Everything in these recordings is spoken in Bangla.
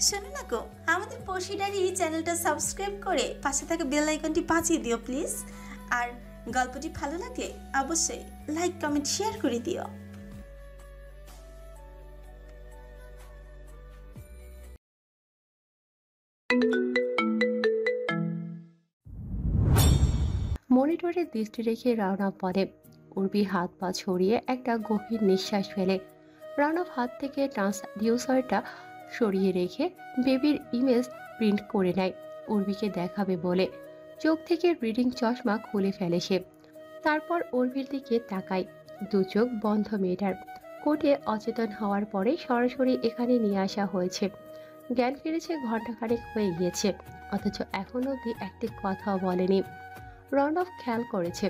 শোনো না গো, আমাদের পড়শিডারি চ্যানেলটা সাবস্ক্রাইব করে পাশে থাকা বেল আইকনটি বাজিয়ে দিও প্লিজ। আর গল্পটি ভালো লাগলে অবশ্যই লাইক কমেন্ট শেয়ার করে দিও। মনিটরে দৃষ্টি রেখে রাউনাফ বলে। উর্বি হাত পা ছড়িয়ে একটা গভীর নিঃশ্বাস ফেলে। রাউনাফ হাত থেকে ট্রান্সডিউসারটা সরিয়ে রেখে বেবির ইমেজ প্রিন্ট করে নেয় উর্বিকে দেখাবে বলে। চোখ থেকে রিডিং চশমা খুলে ফেলে সে। তারপর উর্বির দিকে তাকায়। দু চোখ বন্ধ মেয়েটার। কোর্টে অচেতন হওয়ার পরে সরাসরি এখানে নিয়ে আসা হয়েছে। জ্ঞান ফিরেছে ঘন্টাখানেক হয়ে গিয়েছে, অথচ এখনো অবধি একটি কথাও বলেনি। রাউনাফ খেয়াল করেছে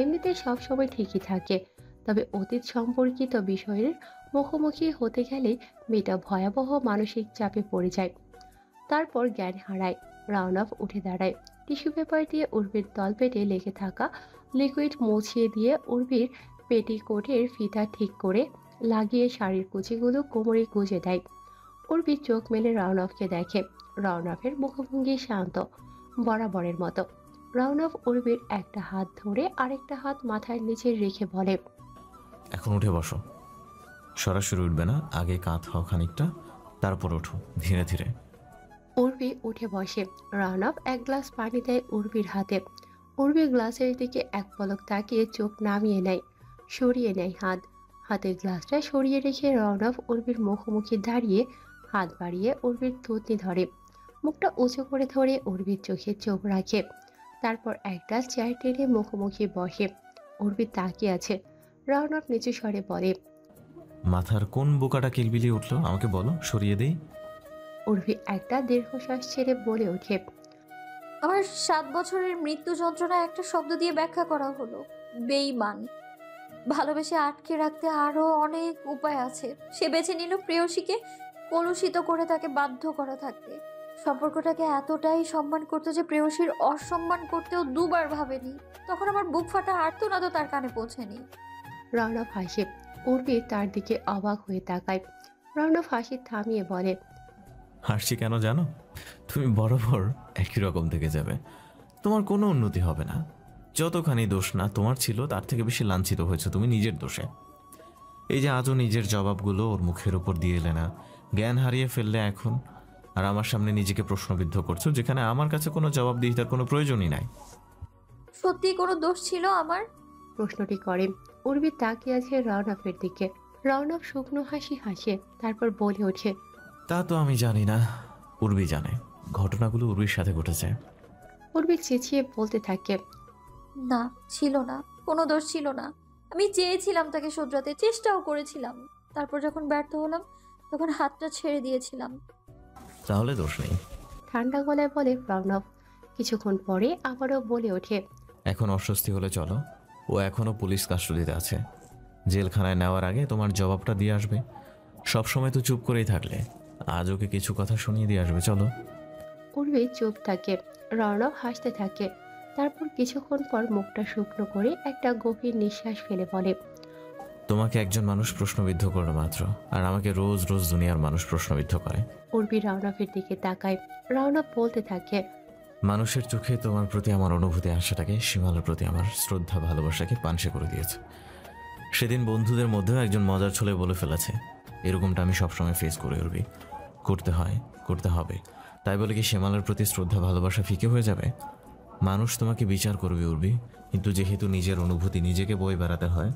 এমনিতে সবসময় ঠিকই থাকে, তবে অতীত সম্পর্কিত বিষয়ের মুখোমুখি হতে গেলে মেয়েটা ভয়াবহ মানসিক চাপে পড়ে যায়। তারপর জ্ঞান হারায়। রাউনাফ উঠে দাঁড়ায়। টিস্যু পেপার দিয়ে উর্বির তলপেটে লেগে থাকা লিকুইড মুছিয়ে দিয়ে উর্বির পেটিকোটের ফিতা ঠিক করে লাগিয়ে শাড়ির কুচিগুলো কোমরে গুজে দেয়। উর্বি চোখ মেলে রাউনাফকে দেখে। রাউনাফের মুখভঙ্গি শান্ত, বরাবরের মতো। রাউনাফ উর্বির একটা হাত ধরে আরেকটা হাত মাথার নিচে রেখে বলে, এখন উঠে বসো। সরাসরি উঠবে না, আগে কাঁধ হও খানিকটা, তারপর ওঠো ধীরে ধীরে। উর্বি উঠে বসে। রাউনাফ এক গ্লাস পানি দেয় উর্বির হাতে। উর্বি গ্লাসের দিকে এক পলক তাকিয়ে চোখ নামিয়ে নেয়, সরিয়ে নেয় হাত। হাতের গ্লাসটা সরিয়ে রেখে রাউনাফ উর্বির মুখোমুখি দাঁড়িয়ে হাত বাড়িয়ে উর্বির থুতনি ধরে। মুখটা উঁচু করে ধরে উর্বির চোখে চোখ রাখে। তারপর একটা চেয়ার টেনে মুখোমুখি বসে। উর্বি তাকিয়ে আছে। রাউনাফ নিচু স্বরে বলে, মাথার কোন বোকাটা কিলবিলিয়ে উঠলো আমাকে বলো, সরিয়ে দেই। উর্বি একটা দীর্ঘশ্বাস ছেড়ে বলে ওঠে, আমার 7 বছরের মৃত্যু যন্ত্রণা একটা শব্দ দিয়ে ব্যাখ্যা করা হলো, বেঈমান। ভালোবেসে আটকে রাখতে আরো অনেক উপায় আছে। সে বেছে নিল প্রেয়সীকে কলুষিত করে তাকে বাধ্য করা থাকতে। সম্পর্কটাকে এতটাই সম্মান করতো যে প্রেয়সীর অসম্মান করতেও দুবার ভাবেনি। তখন আমার বুক ফাটা আর্তনাদও তার কানে পৌঁছেনি। রাউনাফ হাসে। উর্বি তার দিকে অবাক হয়ে তাকায়। রাউনাফ হাসি থামিয়ে বলে, হাসছি কেন জানো? তুমি বরাবর একই রকম থেকে যাবে, তোমার কোনো উন্নতি হবে না। যতখানি দোষ না তোমার ছিল, তার থেকে বেশি লাঞ্ছিত হয়েছে তুমি নিজের দোষে। এই যে আজও নিজের জবাবগুলো ওর মুখের উপর দিয়ে এলে না, জ্ঞান হারিয়ে ফেললে এখন, আর আমার সামনে নিজেকে প্রশ্নবিদ্ধ করছো, যেখানে আমার কাছে কোনো জবাব দিয়ে তার কোনো প্রয়োজনই নাই। সত্যি কোনো দোষ ছিল আমার? প্রশ্নটি করে। উর্বি তাকিয়ে আছে রাউনাফের দিকে। রাউনাফ শুকনো হাসি হাসে, তারপর বলে ওঠে, তা তো আমি জানি না, উর্বি জানে। ঘটনাগুলো উর্বির সাথে ঘটেছে। উর্বি চেঁচিয়ে বলতে থাকে, না, ছিল না, কোনো দোষ ছিল না। আমি চেয়েছিলাম তাকে শোধরাতে, চেষ্টাও করেছিলাম। তারপর যখন ব্যর্থ হলাম তখন হাতটা ছেড়ে দিয়েছিলাম। তাহলে দোষ নেই, ঠান্ডা গলায় বলে রাউনাফ। কিছুক্ষণ পরে আবারও বলে ওঠে, এখন অস্বস্তি হলে চলো, ও এখনো পুলিশ কাস্টডিতে আছে। জেলখানায় নেওয়ার আগে তোমার জবাবটা দিয়ে আসবে। সবসময় তো চুপ করেই থাকলে, আজ ওকে কিছু কথা শুনিয়ে দিয়ে আসবে, চলো। উর্বি চুপ থাকে। রাউনাফ হাসতে থাকে। তারপর কিছুক্ষণ পর মুখটা শুকনো করে একটা গভীর নিঃশ্বাস ফেলে বলে, তোমাকে একজন মানুষ প্রশ্নবিদ্ধ করলো মাত্র, আর আমাকে রোজ রোজ দুনিয়ার মানুষ প্রশ্নবিদ্ধ করে। উর্বি রাউনাফের দিকে তাকায়। রাউনাফ বলতে থাকে, মানুষের চোখে তোমার প্রতি আমার অনুভূতি আশাটাকে, সীমালার প্রতি আমার শ্রদ্ধা ভালোবাসাকে পানসে করে দিয়েছে। সেদিন বন্ধুদের মধ্যেও একজন মজার ছলে বলে ফেলেছে, এরকমটা আমি সবসময় ফেস করে উঠবি, করতে হয়, করতে হবে। তাই বলে কি সীমালার প্রতি শ্রদ্ধা ভালোবাসা ফিকে হয়ে যাবে? মানুষ তোমাকে বিচার করবে উর্বি, কিন্তু যেহেতু নিজের অনুভূতি নিজেকে বয়ে বেড়াতে হয়,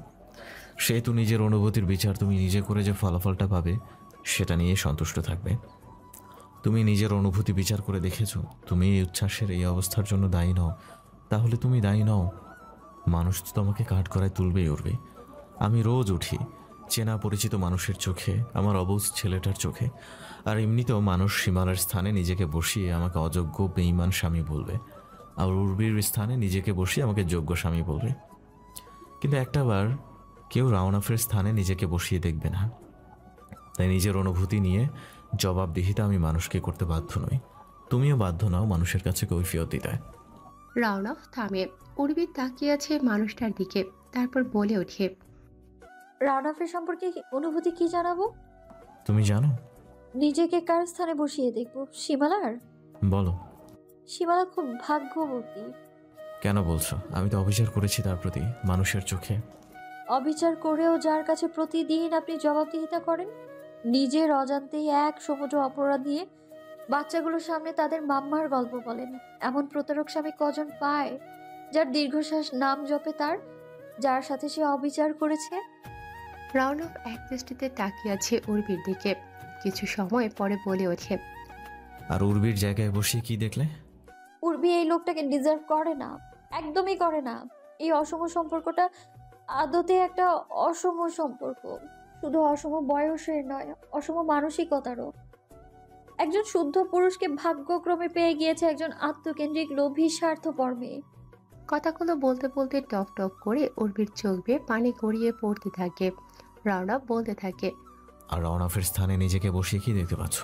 সেহেতু নিজের অনুভূতির বিচার তুমি নিজে করে যে ফলাফলটা পাবে সেটা নিয়ে সন্তুষ্ট থাকবে। তুমি নিজের অনুভূতি বিচার করে দেখেছো তুমি এই উচ্ছ্বাসের এই অবস্থার জন্য দায়ী নও, তাহলে তুমি দায়ী নও। মানুষ তো তোমাকে কাঠ করায় তুলবেই উঠবে। আমি রোজ উঠি চেনা পরিচিত মানুষের চোখে, আমার অবুঝ ছেলেটার চোখে, আর এমনিতেও মানুষ সীমালার স্থানে নিজেকে বসিয়ে আমাকে অযোগ্য বেঈমান স্বামী বলবে, আর উর্বির স্থানে নিজেকে বসিয়ে আমাকে যোগ্য স্বামী বলবে। কিন্তু একটাবার কেউ রাউনাফের স্থানে নিজেকে বসিয়ে দেখবে না। তাই নিজের অনুভূতি নিয়ে জবাবদিহিতা আমি মানুষকে করতে বাধ্য নই। তুমিও বাধ্য নাও মানুষের কাছে কৈফিয়ত দিতে। রাউনাফ থামে। উর্বি তাকিয়ে আছে মানুষটার দিকে। তারপর বলে ওঠে, রাউনাফের সম্পর্কে অনুভূতি কি জানাবো? তুমি জানো নিজেকে কার স্থানে বসিয়ে দেখবো? সীমালার? বলো। সীমালা খুব ভাগ্যবতী। কেন বলছো? আমি তো অবিচার করেছি তার প্রতি মানুষের চোখে। অবিচার করেও যার কাছে প্রতিদিন আপনি জবাবদিহিতা করেন, নিজের অজান্তেই এক সমুদ্র অপরাধ দিয়ে বাচ্চাগুলোর সামনে তাদের মাম্মার গল্প বলেন। এমন প্রতারক স্বামী কজন পায় যার দীর্ঘশ্বাস নাম জপে তার, যার সাথে সে অবিচার করেছে? রাউনফ এক দৃষ্টিতে তাকিয়ে আছে উর্বির দিকে। কিছু সময় পরে বলে ওঠে, আর উর্বির জায়গায় বসে কি দেখলে? উর্বি এই লোকটাকে ডিজার্ভ করে না, একদমই করে না। এই অসম সম্পর্কটা আদতে একটা অসম সম্পর্ক, শুধু অসম বয়সের নয়, অসম মানসিকতারও। একজন শুদ্ধ পুরুষকে ভাগ্যক্রমে পেয়ে গিয়েছে একজন আত্মকেন্দ্রিক লোভী স্বার্থপর মেয়ে। কথাগুলো বলতে বলতে টপ টপ করে উর্বির চোখ বেয়ে পানি গড়িয়ে পড়তে থাকে। রাউনফ বলতে থাকে, আর রওনাফের স্থানে নিজেকে বসিয়ে কি দেখতে পাচ্ছ?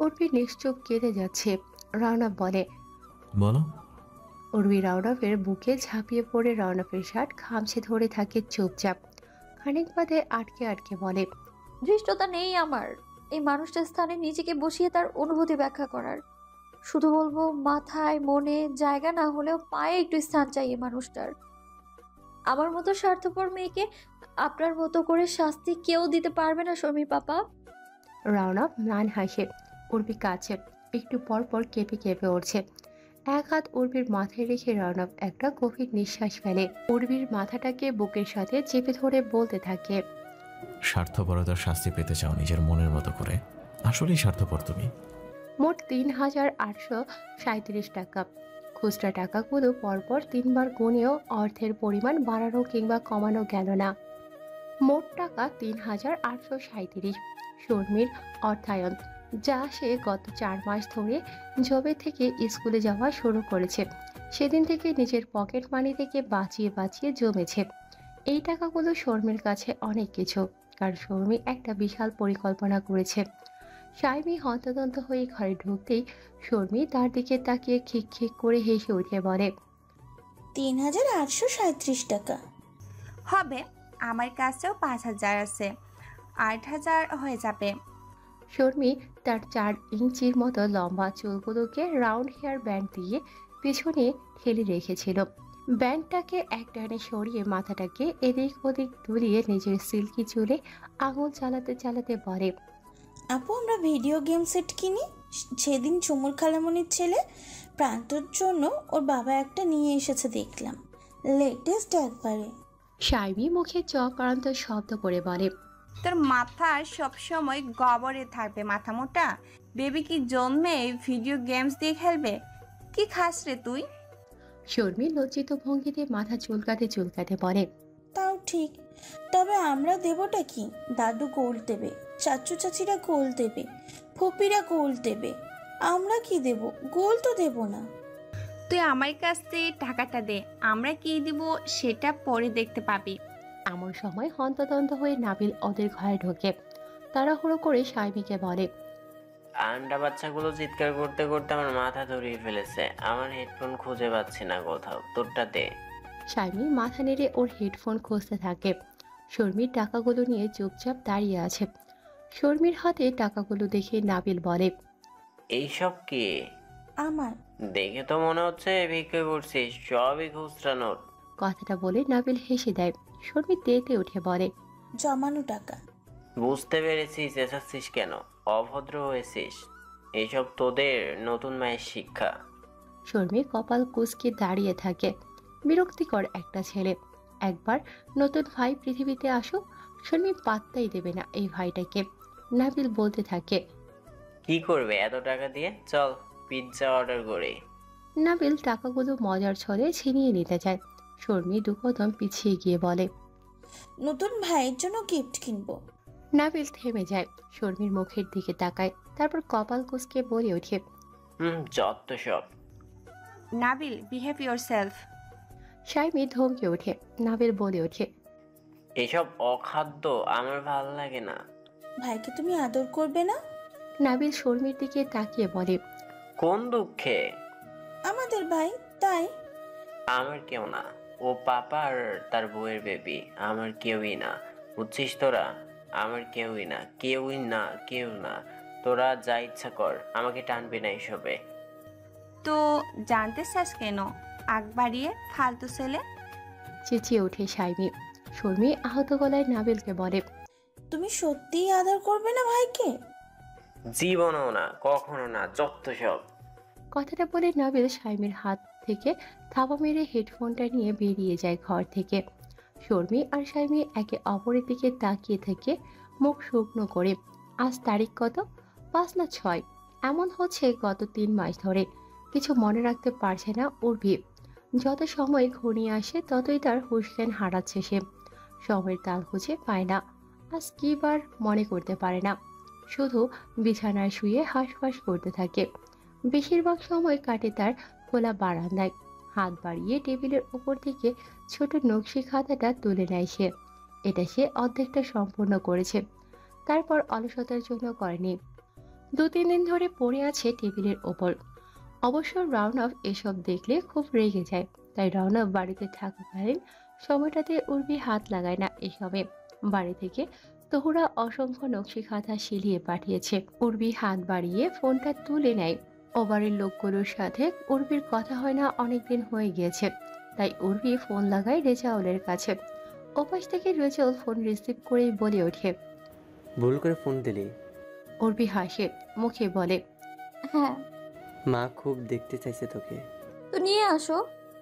উর্বি নিশ্চুপ কেঁদে যাচ্ছে। রাউনফ বলে, বলো। উর্বি রাউনফের বুকে ঝাঁপিয়ে পড়ে রাউনফের শার্ট খামছে ধরে থাকে চুপচাপ। খানিক বাদে আটকে আটকে বলে, ধৃষ্টতা নেই আমার এই মানুষটার স্থানে নিজেকে বসিয়ে তার অনুভূতি ব্যাখ্যা করার। শুধু বলবো, মাথায় মনে জায়গা না হলেও পায়ে একটু স্থান চাই এই মানুষটার। আমার মতো স্বার্থপর মেয়েকে আপনার মতো করে শাস্তি কেউ দিতে পারবে না শর্মী পাপা। রাউনফ ম্লান হাসে। উর্বি কাছে একটু পর পর কেঁপে কেঁপে উঠছে। এক হাত উর্বির মাথায় রেখে রাউনফ একটা গভীর নিঃশ্বাস ফেলে। উর্বির মাথাটাকে বুকের সাথে চেপে ধরে বলতে থাকে, স্বার্থপরতার শাস্তি পেতে চাও নিজের মনের মতো করে। আসলেই স্বার্থপর তুমি। মোট ৩,৮৩৭ টাকা। খুচরা টাকাগুলো পরপর ৩ বার গুনেও অর্থের পরিমাণ বাড়ানো কিংবা কমানো গেল না। মোট টাকা ৩,৮৩৭। শর্মির অর্থায়ন, যা সে গত ৪ মাস ধরে জবে থেকে স্কুলে যাওয়া শুরু করেছে, সেদিন থেকে নিজের পকেট মানি থেকে বাঁচিয়ে বাঁচিয়ে জমেছে। এই টাকাগুলো শর্মির কাছে অনেক কিছু, কারণ শর্মি একটা বিশাল পরিকল্পনা করেছে। সাইমি হন্তদন্ত হয়ে ঘরে ঢুকতেই শর্মি তার দিকে তাকিয়ে খিক খিক করে হেসে উঠে বলে, ৩,৮৩৭ টাকা হবে। আমার কাছেও 5,000 আছে, 8,000 হয়ে যাবে। শর্মি তার 4 ইঞ্চির মতো লম্বা চুলগুলোকে রাউন্ড হেয়ার ব্যান্ড দিয়ে পেছনে ঠেলে রেখেছিল। ব্যান্ডটাকে এক টানে সরিয়ে মাথাটাকে এদিক ওদিক দুলিয়ে নিজের সিল্কি চুলে আঙুল চালাতে চালাতে বলে, আপু, আমরা ভিডিও গেম সেট কিনি। সেদিন চুমুর খালামণির ছেলে প্রান্তর জন্য ওর বাবা একটা নিয়ে এসেছে, দেখলাম লেটেস্ট একবারে। সাইমি মুখে চক্রান্ত শব্দ করে বলে, তোর মাথা সবসময় গবরে থাকবে মাথা মোটা। বেবি কি জন্মে ভিডিও গেমস দিয়ে খেলবে? কি খাস রে তুই? শর্মি লজ্জিত ভঙ্গিতে মাথা চুলকাতে চুলকাতে বলে, তাও ঠিক, তবে আমরা দেবটা কি? দাদু গোল দেবে, চাচু চাচিরা গোল দেবে, ফুপিরা গোল দেবে, আমরা কি দেব? গোল তো দেব না। তুই আমার কাছ থেকে টাকাটা দে, আমরা কি দিব সেটা পরে দেখতে পাবি। এমন সময় হন্তদন্ত হয়ে নাবিল ওদের ঘরে ঢোকে। তাড়াহুড়ো করে সাইমিকে বলে, আন্ডা বাচ্চাগুলো চিৎকার করতে করতে আমার মাথা ধরিয়ে ফেলেছে। আমার হেডফোন খুঁজে পাচ্ছি না কোথাও, তোরটা দে। সাইমি মাথা নেড়ে ওর হেডফোন খুঁজতে থাকে। শর্মির টাকাগুলো নিয়ে চুপচাপ দাঁড়িয়ে আছে। শর্মির হাতে টাকাগুলো দেখে নাবিল বলে, এইসব কি? আমার দেখে তো মনে হচ্ছে ভিক্ষে করছিস, সবই খুচরা নোট। কথাটা বলে নাবিল হেসে দেয়। শর্মি তেতে উঠে বলে, জমানো টাকা। বুঝতে পেরেছিস, চেঁচাচ্ছিস কেন? অভদ্র হয়েছিস। এইসব তোদের নতুন মায়ের শিক্ষা। শর্মি কপাল কুঁচকে দাঁড়িয়ে থাকে। বিরক্তিকর একটা ছেলে। একবার নতুন ভাই পৃথিবীতে আসুক, শর্মি পাত্তাই দেবে না এই ভাইটাকে। নাবিল বলতে থাকে, কি করবে এত টাকা দিয়ে? চল পিৎজা অর্ডার করি। নাবিল টাকাগুলো মজার ছলে ছিনিয়ে নিতে চায়। শর্মি দুকদম পিছিয়ে গিয়ে বলে, নতুন ভাইয়ের জন্য গিফট কিনবো। নাবিল থেমে যায়, শর্মির মুখের দিকে তাকায়, তারপর কপাল কুঁচকে বলে ওঠে, যত সব। Nabil, behave yourself. Saimi ধমকে ওঠে। নাবিল বলে ওঠে, এসব অখাদ্য আমার ভালো লাগে না। ভাইকে তুমি আদর করবে না? নাবিল শর্মির দিকে তাকিয়ে বলে, কোন দুঃখে? আমাদের ভাই, তাই। আমার কেউ না, ও পাপা আর তার বউয়ের বেবি। আমার কেউই না, বুঝছিস তোরা? আমার কেউই না, কেউই না, কেউ না। তোরা যা ইচ্ছা কর, আমাকে টানবি না এসবে। তো জানতে চাস কেন? আগ বাড়িয়ে ফালতু ছেলে। চেঁচিয়ে ওঠে শাইমি। শর্মি আহত গলায় নাবিলকে বলে, তুমি সত্যিই আদর করবে না ভাইকে? জীবনও না, কখনো না, যত সব। কথাটা বলে নাবিল শাইমির হাত থেকে থাবা মেরে হেডফোনটা নিয়ে বেরিয়ে যায় ঘর থেকে। শর্মি আর শাইমি একে অপরের দিকে তাকিয়ে থেকে মুখ শুকনো করে। আজ তারিখ কত? 5 না 6। এমন হচ্ছে গত 3 মাস ধরে। কিছু মনে রাখতে পারছে না উর্বি। যত সময় ঘনিয়ে আসে ততই তার হুঁশজ্ঞান হারাচ্ছে সে। সময়ের তাল খুঁজে পায় না। আজ কি বার মনে করতে পারে না। শুধু বিছানায় শুয়ে হাঁসফাঁস করতে থাকে। বেশিরভাগ সময় কাটে তার খোলা বারান্দায়। হাত বাড়িয়ে টেবিলের উপর থেকে ছোট নকশি খাতাটা তুলে নেয় সে। এটা সে অর্ধেকটা সম্পূর্ণ করেছে, তারপর অলসতার জন্য করেনি। 2-3 দিন ধরে পড়ে আছে টেবিলের ওপর। অবশ্য রাউন্ড অফ এসব দেখলে খুব রেগে যায়, তাই রাউন্ড অফ বাড়িতে থাকাকালীন সময়টাতে উর্বি হাত লাগায় না এসবে। বাড়ি থেকে তহুরা অসংখ্য নকশি খাতা শিলিয়ে পাঠিয়েছে। উর্বি হাত বাড়িয়ে ফোনটা তুলে নেয়। ওভারের লোকগুলোর সাথে উর্বির কথা হয় না অনেকদিন হয়ে গিয়েছে, তাই উর্বি ফোন লাগায় রেজাউলের কাছে। ওপাশ থেকে রেজাউল ফোন রিসিভ করেই বলে ওঠে, ভুল করে ফোন দিলি। উর্বি হাসে মুখে বলে, হ্যাঁ, মা খুব দেখতে চাইছে তোকে। তো নিয়ে আসো।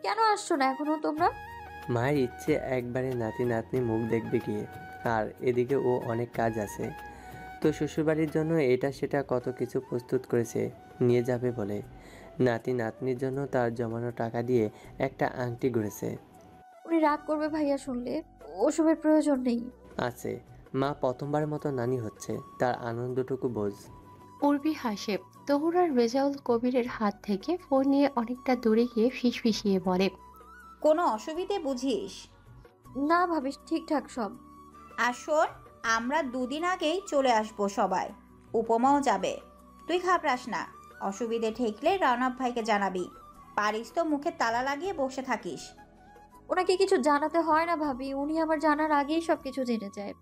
কেন আসছো না এখনো তোমরা? মায়ের ইচ্ছে একবারে নাতি নাতনি মুখ দেখবে গিয়ে, আর এদিকে ও অনেক কাজ আছে। তো শ্বশুরবাড়ির জন্য এটা সেটা কত কিছু প্রস্তুত করেছে নিয়ে যাবে বলে। নাতি নাতনির জন্য তার জমানো টাকা দিয়ে একটা আংটি গড়েছে। উনি রাগ করবে ভাইয়া শুনলে। ওসবের প্রয়োজন নেই। আছে, মা প্রথমবার মতো নানি হচ্ছে, তার আনন্দটুকু বোঝ। উর্বি হাসে। তহুরার রেজাউল কবিরের হাত থেকে ফোন নিয়ে অনেকটা দূরে গিয়ে ফিসফিসিয়ে বলে, কোনো অসুবিধে বুঝিস? না ভাবিস, ঠিকঠাক সব। আর শোন, আমরা 2 দিন আগেই চলে আসবো সবাই। উপমাও যাবে। তুই ঘাবড়াস না। অসুবিধে ঠেকলে রণব ভাইকে জানাবি। পারিস তো মুখে তালা লাগিয়ে বসে থাকিস। ওনাকে কিছু জানাতে হয় না ভাবি, উনি আমার জানার আগেই সবকিছু জেনে যায়।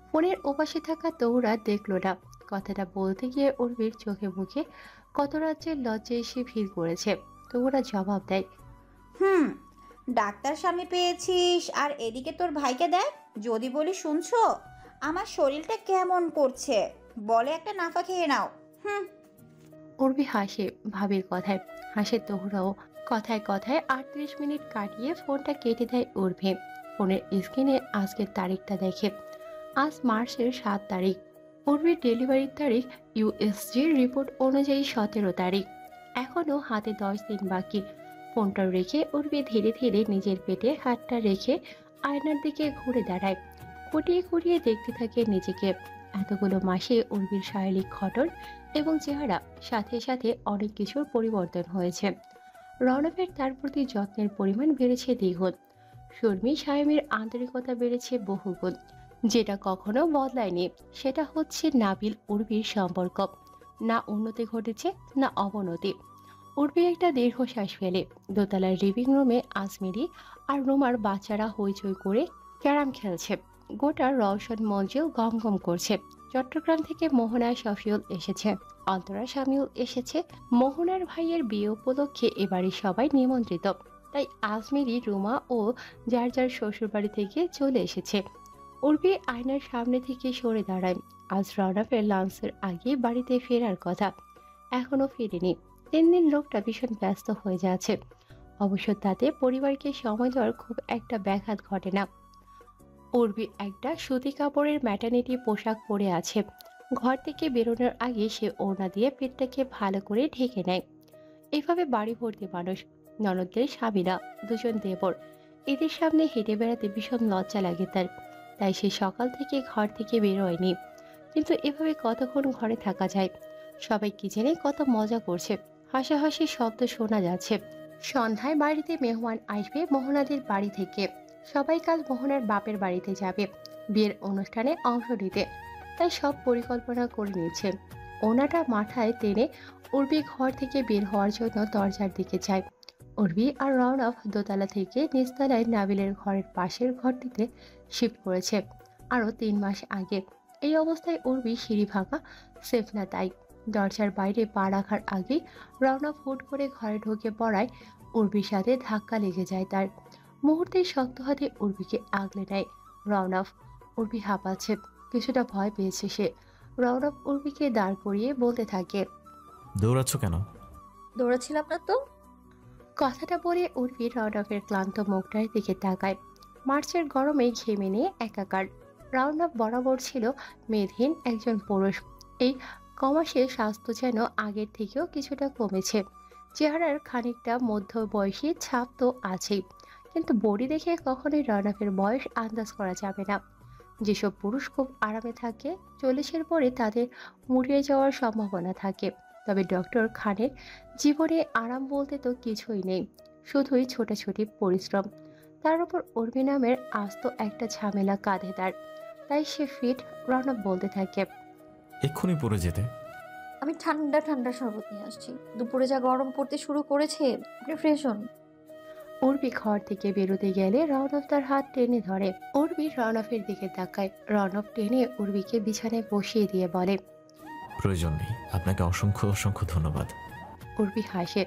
ফোনের ওপাশে থাকা তহুরা দেখলো না। কথাটা বলতে গিয়ে উর্বির চোখে মুখে কত রাজ্যের লজ্জা এসে ভিড় করেছে। তহুরা জবাব দেয়, ডাক্তার স্বামী পেয়েছিস, আর এদিকে তোর ভাইকে দেখ। যদি বলি শুনছো, আমার শরীরটা কেমন করছে, বলে একটা নাফা খেয়ে নাও। উর্বি হাসে ভাবির কথায়। হাসে তহুরাও। কথায় কথায় 38 মিনিট কাটিয়ে ফোনটা কেটে দেয় উর্বি। ফোনের স্ক্রিনে আজকের তারিখটা দেখে। আজ মার্চের 7 তারিখ। উর্বির ডেলিভারির তারিখ ইউএসজি রিপোর্ট অনুযায়ী 17 তারিখ। এখনো হাতে 10 দিন বাকি। ফোনটা রেখে উর্বি ধীরে ধীরে নিজের পেটে হাতটা রেখে আয়নার দিকে ঘুরে দাঁড়ায়। খুঁটিয়ে খুঁটিয়ে দেখতে থাকে নিজেকে। এতগুলো মাসে উর্বির শারীরিক গঠন এবং চেহারা সাথে সাথে অনেক কিছুর পরিবর্তন হয়েছে। রণবের তার প্রতি যত্নের পরিমাণ বেড়েছে দ্বিগুণ। শর্মী শায়মের আন্তরিকতা বেড়েছে বহুগুণ। যেটা কখনো বদলায়নি সেটা হচ্ছে নাবিল উর্বির সম্পর্ক। না উন্নতি ঘটেছে না অবনতি। উর্বি একটা দীর্ঘশ্বাস ফেলে। দোতলার লিভিং রুমে আজমিরি আর রুমার বাচ্চারা হইচই করে ক্যারাম খেলছে। গোটা রওশন মঞ্জিল গম গম করছে। চট্টগ্রাম থেকে মোহনা শফিউল এসেছে, অন্তরা শামিউল এসেছে। মোহনার ভাইয়ের বিয়ে উপলক্ষে এবারে সবাই নিমন্ত্রিত, তাই আজমিরি, রুমা ও যার যার শ্বশুরবাড়ি থেকে চলে এসেছে। উর্বি আয়নার সামনে থেকে সরে দাঁড়ায়। আজ রওনাফের লাঞ্চের আগে বাড়িতে ফেরার কথা, এখনো ফেরেনি। 3 দিন লোকটা ভীষণ ব্যস্ত হয়ে যাচ্ছে। অবশ্য তাতে পরিবারকে সময় দেওয়ার খুব একটা ব্যাঘাত ঘটে না। উর্বি একটা সুতি কাপড়ের ম্যাটার্নিটি পোশাক পরে আছে। ঘর থেকে বেরোনোর আগে সে ওড়না দিয়ে পেটটাকে ভালো করে ঢেকে নেয়। এভাবে বাড়ি ভর্তি মানুষ, ননদদের স্বামীরা, 2জন দেবর, এদের সামনে হেঁটে বেড়াতে ভীষণ লজ্জা লাগে তার। তাই সে সকাল থেকে ঘর থেকে বেরোয়নি। কিন্তু এভাবে কতক্ষণ ঘরে থাকা যায়? সবাই কিচেনে কত মজা করছে, হাসাহাসি শব্দ শোনা যাচ্ছে। সন্ধ্যায় বাড়িতে মেহমান আসবে মোহনাদের বাড়ি থেকে। সবাই কাল মোহনার বাপের বাড়িতে যাবে বিয়ের অনুষ্ঠানে অংশ নিতে, তাই সব পরিকল্পনা করে নিচ্ছে। ওনাটা মাথায় টেনে উর্বি ঘর থেকে বের হওয়ার জন্য দরজার দিকে যায়। উর্বি আর রওনক দোতলা থেকে নিচতলায় নাবিলের ঘরের পাশের ঘরটিতে শিফট করেছে আরো 3 মাস আগে। এই অবস্থায় উর্বি সিঁড়ি ভাঙা সেফ না তাই। দরজার বাইরে পা রাখার আগেই রওনক হুট করে ঘরে ঢুকে পড়ায় উর্বির সাথে ধাক্কা লেগে যায় তার। মুহূর্তে শক্ত হাতে উর্বিকে আগলে নেয় রওনক। উর্বি হাঁপাচ্ছে, কিছুটা ভয় পেয়েছে সে। রওনক উর্বিকে দাঁড় করিয়ে বলতে থাকে, দৌড়াচ্ছ কেন? দৌড়াচ্ছিলাম না তো। কথাটা বলে উর্বি রওনকের ক্লান্ত মুখটার দিকে তাকায়। মার্চের গরমে ঘেমে নিয়ে একাকার। রওনক বরাবর ছিল মেদহীন একজন পুরুষ। এই কমাসে স্বাস্থ্য যেন আগের থেকেও কিছুটা কমেছে। চেহারার খানিকটা মধ্যবয়সী ছাপ তো আছেই, কিন্তু বডি দেখে কখনোই রওনকের বয়স আন্দাজ করা যাবে না। যেসব পুরুষ খুব আরামে থাকে 40-এর পরে তাদের মুড়িয়ে যাওয়ার সম্ভাবনা থাকে, তবে ডক্টর খানের জীবনে আরাম বলতে তো কিছুই নেই, শুধুই ছোটাছুটি পরিশ্রম। তার উপর উর্মি নামের আস্ত একটা ঝামেলা কাঁধে তার, তাই সে ফিট। রওনক বলতে থাকে, এক্ষুনি পড়ে যেতে। আমি ঠান্ডা ঠান্ডা শরবত নিয়ে আসছি। দুপুরে যা গরম পড়তে শুরু করেছে, আপনি ফ্রেশ হন। উর্বি ঘর থেকে বেরোতে গেলে রওনক তার হাত টেনে ধরে। উর্বি রওনকের দিকে তাকায়। রওনক টেনে উর্বিকে বিছানায় বসিয়ে দিয়ে বলে, প্রয়োজন নেই, আপনাকে অসংখ্য অসংখ্য ধন্যবাদ। উর্বি হাসে।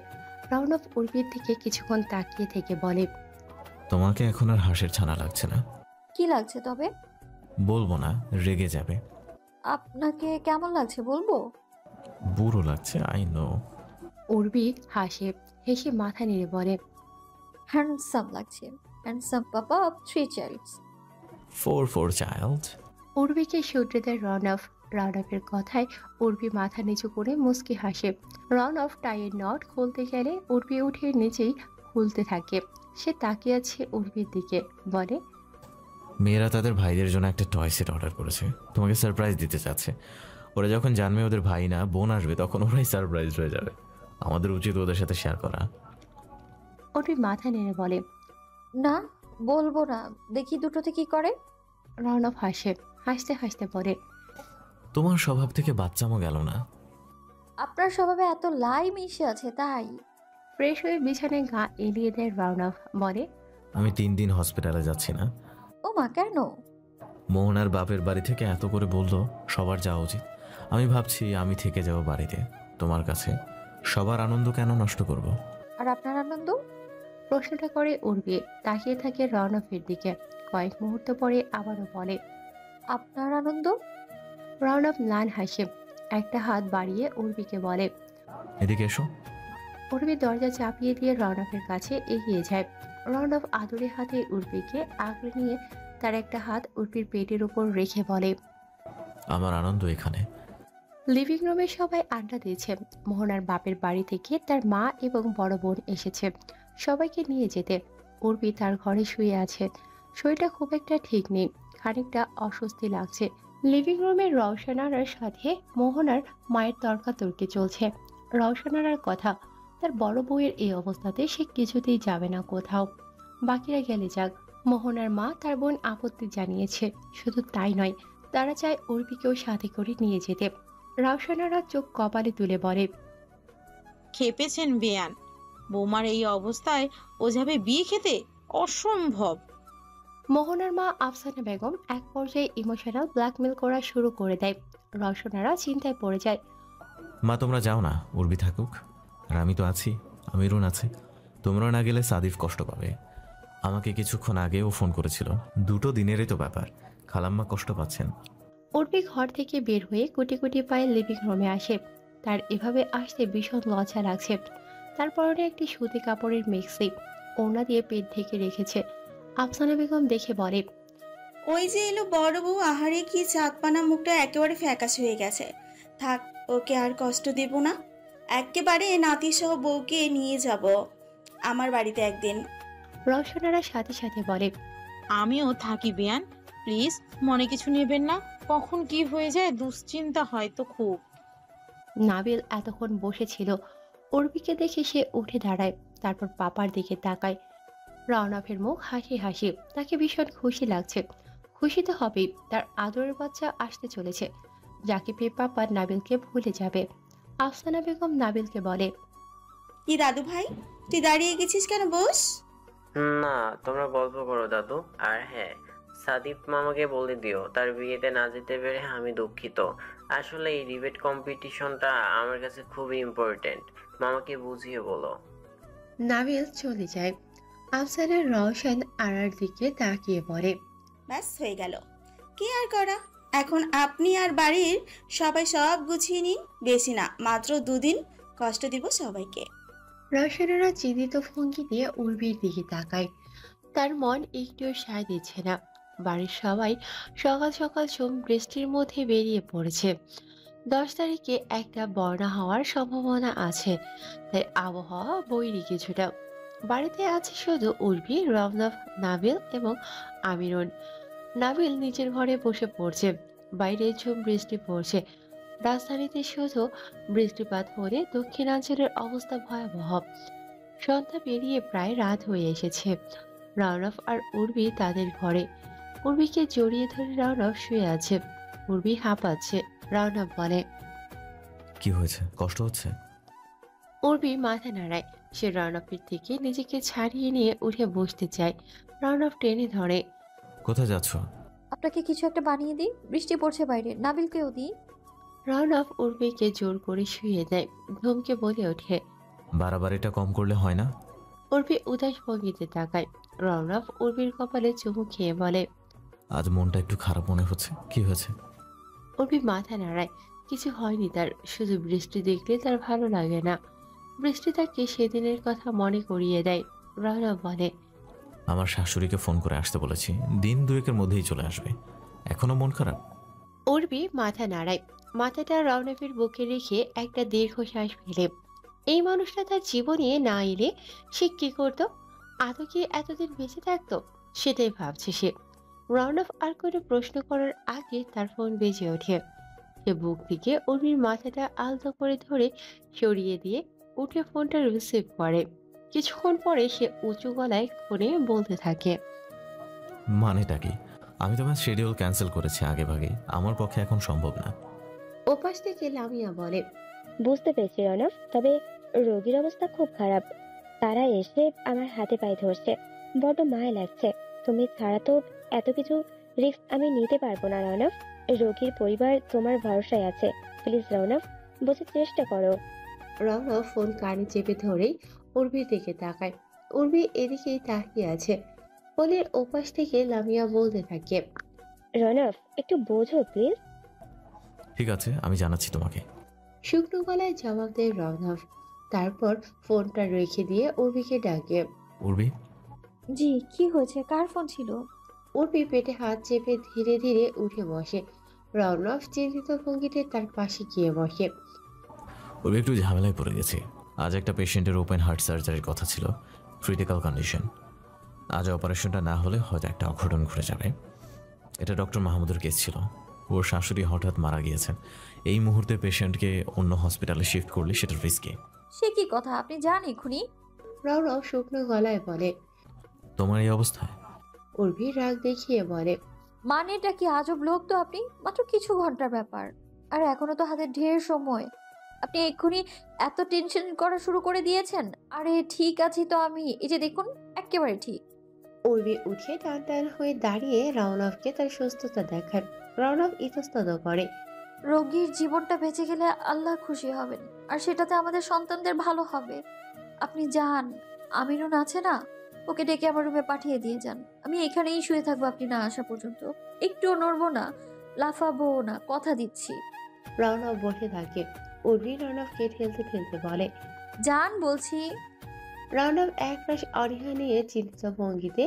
রওনক উর্বির দিকে কিছুক্ষণ তাকিয়ে থেকে বলে, তোমাকে এখন আর হাঁসের ছানা লাগছে না। কি লাগছে তবে? বলবো না, রেগে যাবে। আপনাকে কেমন লাগছে বলবো? বুড়ো লাগছে, আই নো। উর্বি হাসে, হেসে মাথা নেড়ে বলে, হ্যান্ডসাম লাগছে। Handsome papa of 3 childs. 4 child. উর্বিকে শুধরে দেয় রওনক। রওনকের কথায় উর্বি মাথা নিচু করে মুচকি হাসে। রওনক টাইয়ের নট খুলতে গেলে উর্বি উঠে নিচেই খুলতে থাকে। সে তাকিয়ে আছে উর্বির দিকে, বলে, মেয়েরা তাদের ভাইদের জন্য একটা টয় সেট অর্ডার করেছে, তোমাকে সারপ্রাইজ দিতে চাচ্ছে। ওরা যখন জানবে ওদের ভাই না বোন আসবে, তখন ওরাই সারপ্রাইজ হয়ে যাবে। আমাদের উচিত ওদের সাথে শেয়ার করা। উর্বি মাথা নেড়ে বলে, না, বলবো না, দেখি দুটোতে কি করে। রওনক হাসে, হাসতে হাসতে বলে, তোমার স্বভাব থেকে বাচ্চামো গেল না। আপনার স্বভাবে এত লাই মিশে আছে তাই। ফ্রেশ হয়ে বিছানায় গা এলিয়ে দেয় রওনক, বলে, আমি 3 দিন হসপিটালে যাচ্ছি না। ও মা, কেন? মোহনার বাপের বাড়ি থেকে এত করে বললো সবার যাওয়া উচিত। আমি ভাবছি আমি থেকে যাব বাড়িতে তোমার কাছে। সবার আনন্দ কেন নষ্ট করব? আর আপনার আনন্দ? প্রশ্নটা করে উর্বি তাকিয়ে থাকে রওনকের দিকে। কয়েক মুহূর্ত পরে আবারও বলে, আপনার আনন্দ? রওনক ম্লান হাসে, একটা হাত বাড়িয়ে উর্বিকে বলে, এদিকে এসো। উর্বি দরজা চাপিয়ে দিয়ে রওনকের কাছে এগিয়ে যায়। রওনক আদুরে হাতে উর্বিকে আগলে নিয়ে তার একটা হাত উর্বির পেটের উপর রেখে বলে, আমার আনন্দ এখানে। লিভিং রুমে সবাই আড্ডা দিয়েছে। মোহনার বাপের বাড়ি থেকে তার মা এবং বড় বোন এসেছে সবাইকে নিয়ে যেতে। উর্বি তার ঘরে শুয়ে আছে। শরীরটা খুব একটা ঠিক নেই, খানিকটা অস্বস্তি লাগছে। লিভিং রুমের রওশনারার সাথে মোহনার মায়ের তর্কাতর্কি চলছে। রওশনারার কথা, তার বড় বউয়ের এই অবস্থাতে সে কিছুতেই যাবে না কোথাও। বাকিরা গেলে যাক, মোহনার মা তার বোন আপত্তি জানিয়েছে। শুধু তাই নয়, তারা চায় উর্বিকেও সাথে করে নিয়ে যেতে। রওশনারা চোখ কপালে তুলে বলে, খেপেছেন বেয়ান, বৌমার এই অবস্থায় ও যাবে বিয়ে খেতে? অসম্ভব। মোহনার মা আফসানা বেগম এক পর্যায়ে ইমোশনাল ব্ল্যাকমেল করা শুরু করে দেয়। রওশনারা চিন্তায় পড়ে যায়। মা তোমরা যাও না, উর্বি থাকুক, আর আমি তো আছি, আমিরুন আছে। তোমরা না গেলে সাদিফ কষ্ট পাবে। আমাকে কিছুক্ষণ আগেও ফোন করেছিল। 2 দিনেরই তো ব্যাপার, খালাম্মা কষ্ট পাচ্ছেন। উর্বি ঘর থেকে বের হয়ে কুটি কুটি পায়ে লিভিং রুমে আসে। তার এভাবে আসতে ভীষণ লজ্জা লাগছে। তার পরনে একটি সুতি কাপড়ের মেক্সি, ওড়না দিয়ে পেট ঢেকে রেখেছে। আফসানা বেগম দেখে বলে, ওই যে এলো বড় বউ, আহারে কি চাঁদপানা, মুখটা একেবারে ফ্যাকাশে হয়ে গেছে। থাক, ওকে আর কষ্ট দেব না। একেবারে নাতি সহ বউকে নিয়ে যাব আমার বাড়িতে একদিন। রওশনারা সাথে সাথে বলে, আমিও থাকি বেয়ান, প্লিজ মনে কিছু নেবেন না। কখন কি হয়ে যায় দুশ্চিন্তা হয় তো খুব। নাবিল এতক্ষণ বসেছিল। উর্বিকে দেখে সে উঠে দাঁড়ায়, তারপর পাপার দিকে তাকায়। রওনকের মুখ হাসি হাসি, তাকে ভীষণ খুশি লাগছে। খুশি তো হবেই, তার আদরের বাচ্চা আসতে চলেছে, যাকে পেয়ে পাপা নাবিলকে ভুলে যাবে। আফসানা বেগম নাবিলকে বলে, কি দাদু ভাই, তুই দাঁড়িয়ে গেছিস কেন? বস। না, তোমরা গল্প করো দাদু। আর হ্যাঁ, সাদিপ মামাকে বলে দিও তার বিয়েতে না যেতে পেরে আমি দুঃখিত। আসলে এই ডিবেট কম্পিটিশনটা আমার কাছে খুবই ইম্পর্টেন্ট, মামাকে বুঝিয়ে বলো। নাবিল চলে যায়। আফসানা রওশন আরার দিকে তাকিয়ে পড়ে। ব্যাস হয়ে গেল, কি আর করা। এখন আপনি আর বাড়ির সবাই সব গুছিয়ে নিন। বেশি না, মাত্র 2 দিন কষ্ট দিব সবাইকে। রওশনেরা চিন্তিত ভঙ্গি দিয়ে উর্বির দিকে তাকায়। তার মন একটুও সায় দিচ্ছে না। বাড়ির সবাই সকাল সকাল বৃষ্টির মধ্যে বেরিয়ে পড়েছে। 10 তারিখে একটা বন্যা হওয়ার সম্ভাবনা আছে, তাই আবহাওয়া বৈরী কিছুটা। বাড়িতে আছে শুধু উর্বি, রওনক, নাবিল এবং আমিরুন। নাবিল নিজের ঘরে বসে পড়ছে। বাইরে বৃষ্টি পড়ছে। রাজধানীতে শুধু বৃষ্টিপাত হলে দক্ষিণাঞ্চলের অবস্থা ভয়াবহ। সন্ধ্যা পেরিয়ে প্রায় রাত হয়ে এসেছে। রওনক আর উর্বি তাদের ঘরে। উর্বিকে জড়িয়ে ধরে রওনক শুয়ে আছে। উর্বি হাঁপাচ্ছে। রওনক বলে, কি হয়েছে, কষ্ট হচ্ছে? উর্বি মাথা নাড়ায়। সে রওনকের থেকে নিজেকে ছাড়িয়ে নিয়ে উঠে বসতে চায়। রওনক টেনে ধরে। কোথায় যাচ্ছ? আপনাকে কিছু একটা বানিয়ে দিই, বৃষ্টি পড়ছে বাইরে, নাবিলকেও দিই। রওনক উর্বিকে জোর করে শুয়ে দেয়। ধমকে বলে ওঠে, বাড়াবাড়িটা কম করলে হয় না? উর্বি উদাস ভঙ্গিতে তাকায়। রওনক উর্বির কপালে চুমু খেয়ে বলে, আজ মনটা একটু খারাপ মনে হচ্ছে, কি হয়েছে? উর্বি মাথা নাড়ায়। কিছু হয়নি তার, শুধু বৃষ্টি দেখলে তার ভালো লাগে না। বৃষ্টি তাকে সেদিনের কথা মনে করিয়ে দেয়। রওনক বলে, আমার শাশুড়িকে ফোন করে আসতে বলেছি, দিন 2-এর মধ্যেই চলে আসবে। এখনো মন খারাপ? উর্বি মাথা নাড়ায়। মাথাটা রওনকের বুকে রেখে একটা দীর্ঘশ্বাস ফেলে। এই মানুষটা তার জীবনে না এলে সে কি করতো? আদৌ কি এতদিন বেঁচে থাকতো? সেটাই ভাবছে সে। রওনক আর কোনো প্রশ্ন করার আগে তার ফোন বেজে ওঠে। সে বুক থেকে উর্বির মাথাটা আলতো করে ধরে সরিয়ে দিয়ে উঠে ফোনটা রিসিভ করে। কিছুক্ষণ পরে সে উঁচু গলায় ফোনে বলতে থাকে, মানেটা কি? আমি তোমার শিডিউল ক্যান্সেল করেছি আগে ভাগে, আমার পক্ষে এখন সম্ভব না। ওপাশ থেকে লামিয়া বলে, বুঝতে পেরেছি রনব, তবে রোগীর অবস্থা খুব খারাপ। তারা এসে আমার হাতে পায়ে ধরছে, বড্ড মায়া লাগছে। তুমি ছাড়া তো এত কিছু রিস্ক আমি নিতে পারবো না রনব। রোগীর পরিবার তোমার ভরসায় আছে, প্লিজ রনব, বোঝার চেষ্টা করো। রওনক ফোন কানে চেপে ধরেই উর্বির দিকে তাকায়। উর্বি এদিকেই তাকিয়ে আছে। ফোনের ওপাশ থেকে লামিয়া বলতে থাকে, রনব, একটু বোঝো প্লিজ। ঠিক আছে, আমি জানাচ্ছি তোমাকে। শুকনো গলায় জবাব দেয় রওনক। তারপর ফোনটা রেখে দিয়ে উর্বিকে ডাকে। উর্বি? জি, কি হয়েছে? কার ফোন ছিল? উর্বি পেটে হাত চেপে ধীরে ধীরে উঠে বসে। রওনক চিন্তিত ভঙ্গিতে তার পাশে গিয়ে বসে। উর্বি, একটু ঝামেলায় পড়ে গেছি। আজ একটা পেশেন্টের ওপেন হার্ট সার্জারির কথা ছিল, ক্রিটিক্যাল কন্ডিশন। আজ অপারেশনটা না হলে হয়তো একটা অঘটন ঘটে যাবে। এটা ডক্টর মাহমুদের কেস ছিল। ওর শাশুড়ি হঠাৎ মারা গিয়েছেন। এই মুহূর্তে পেশেন্টকে অন্য হসপিটালে শিফট করলে সেটা রিস্কি। সে কি কথা, আপনি যান এক্ষুনি। রওনক শুকনো গলায় বলে। তোমার এই অবস্থায়? উর্বি রাগ দেখিয়ে বলে, মানেটা কি? আজব লোক তো আপনি। মাত্র কিছু ঘন্টার ব্যাপার, আর এখনো তো হাতে ঢের সময়। আপনি এক্ষুনি এত টেনশন করা শুরু করে দিয়েছেন। আরে ঠিক আছে তো আমি, এই যে দেখুন, একেবারে ঠিক। উর্বি উঠে টান টান হয়ে দাঁড়িয়ে রওনককে তার সুস্থতা দেখায়। রওনক ইতস্তত করে। রোগীর জীবনটা বেঁচে গেলে আল্লাহ খুশি হবেন, আর সেটাতে আমাদের সন্তানদের ভালো হবে। আপনি যান, আমিরুন আছে না, ওকে ডেকে আমার রুমে পাঠিয়ে দিয়ে যান। আমি এখানেই শুয়ে থাকবো আপনি না আসা পর্যন্ত। একটুও নড়বো না, লাফাবো না, কথা দিচ্ছি। রওনক বসে থাকে। উর্বি রওনককে ঠেলতে ঠেলতে বলে, যান বলছি। রওনক একরাশ অনীহা নিয়ে চিন্তিত ভঙ্গিতে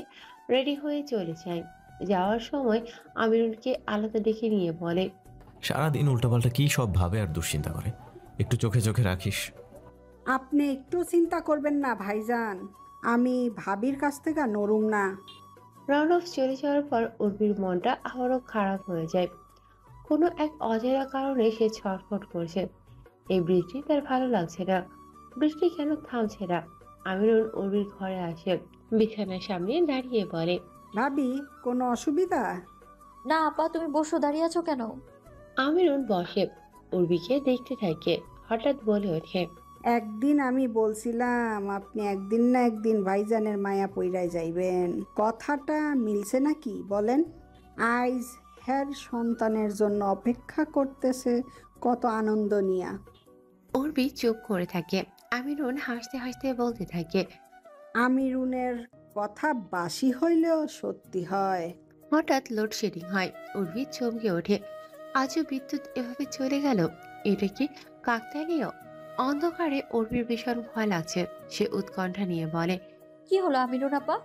রেডি হয়ে চলে যায়। যাওয়ার সময় আমিরুলকে আলাদা ডেকে নিয়ে বলে, সারাদিন উল্টাপাল্টা কি সব ভাবে আর দুশ্চিন্তা করে, একটু চোখে চোখে রাখিস। আপনি একটু চিন্তা করবেন না ভাইজান, আমি ভাবির কাছ থেকে নরুম না। রওনক চলে যাওয়ার পর উর্বির মনটা আবারও খারাপ হয়ে যায়। কোনো এক অজানা কারণে সে ছটফট করছে। এই বৃষ্টি তার ভালো লাগছে না। বৃষ্টি কেন থামছে না? আমিরুল উর্বির ঘরে আসে, বিছানার সামনে দাঁড়িয়ে বলে, ভাবি কোনো অসুবিধা? না আপা, তুমি বসো, দাঁড়িয়ে আছো কেন? আমিরুল বসে, উর্বিকে দেখতে থাকে। হঠাৎ বলে ওঠে, একদিন আমি বলছিলাম আপনি একদিন না একদিন ভাইজানের মায়া পইরায় যাইবেন, কথাটা মিলছে নাকি বলেন? আইজ হের সন্তানের জন্য অপেক্ষা করতেছে কত আনন্দ নিয়া। উর্বি চুপ করে থাকে। আমিরুন হাসতে হাসতে বলতে থাকে। আমিরুনের কথা বাসি হইলেও সত্যি হয়। হঠাৎ লোডশেডিং হয়। উর্বি চমকে ওঠে। আজও বিদ্যুৎ এভাবে চলে গেল, এটা কি কাকতালীয়? অন্ধকারে উর্বির ভীষণ ভয় লাগছে। সে উৎকণ্ঠা নিয়ে বলে, কি হলো আমিরুন আপা?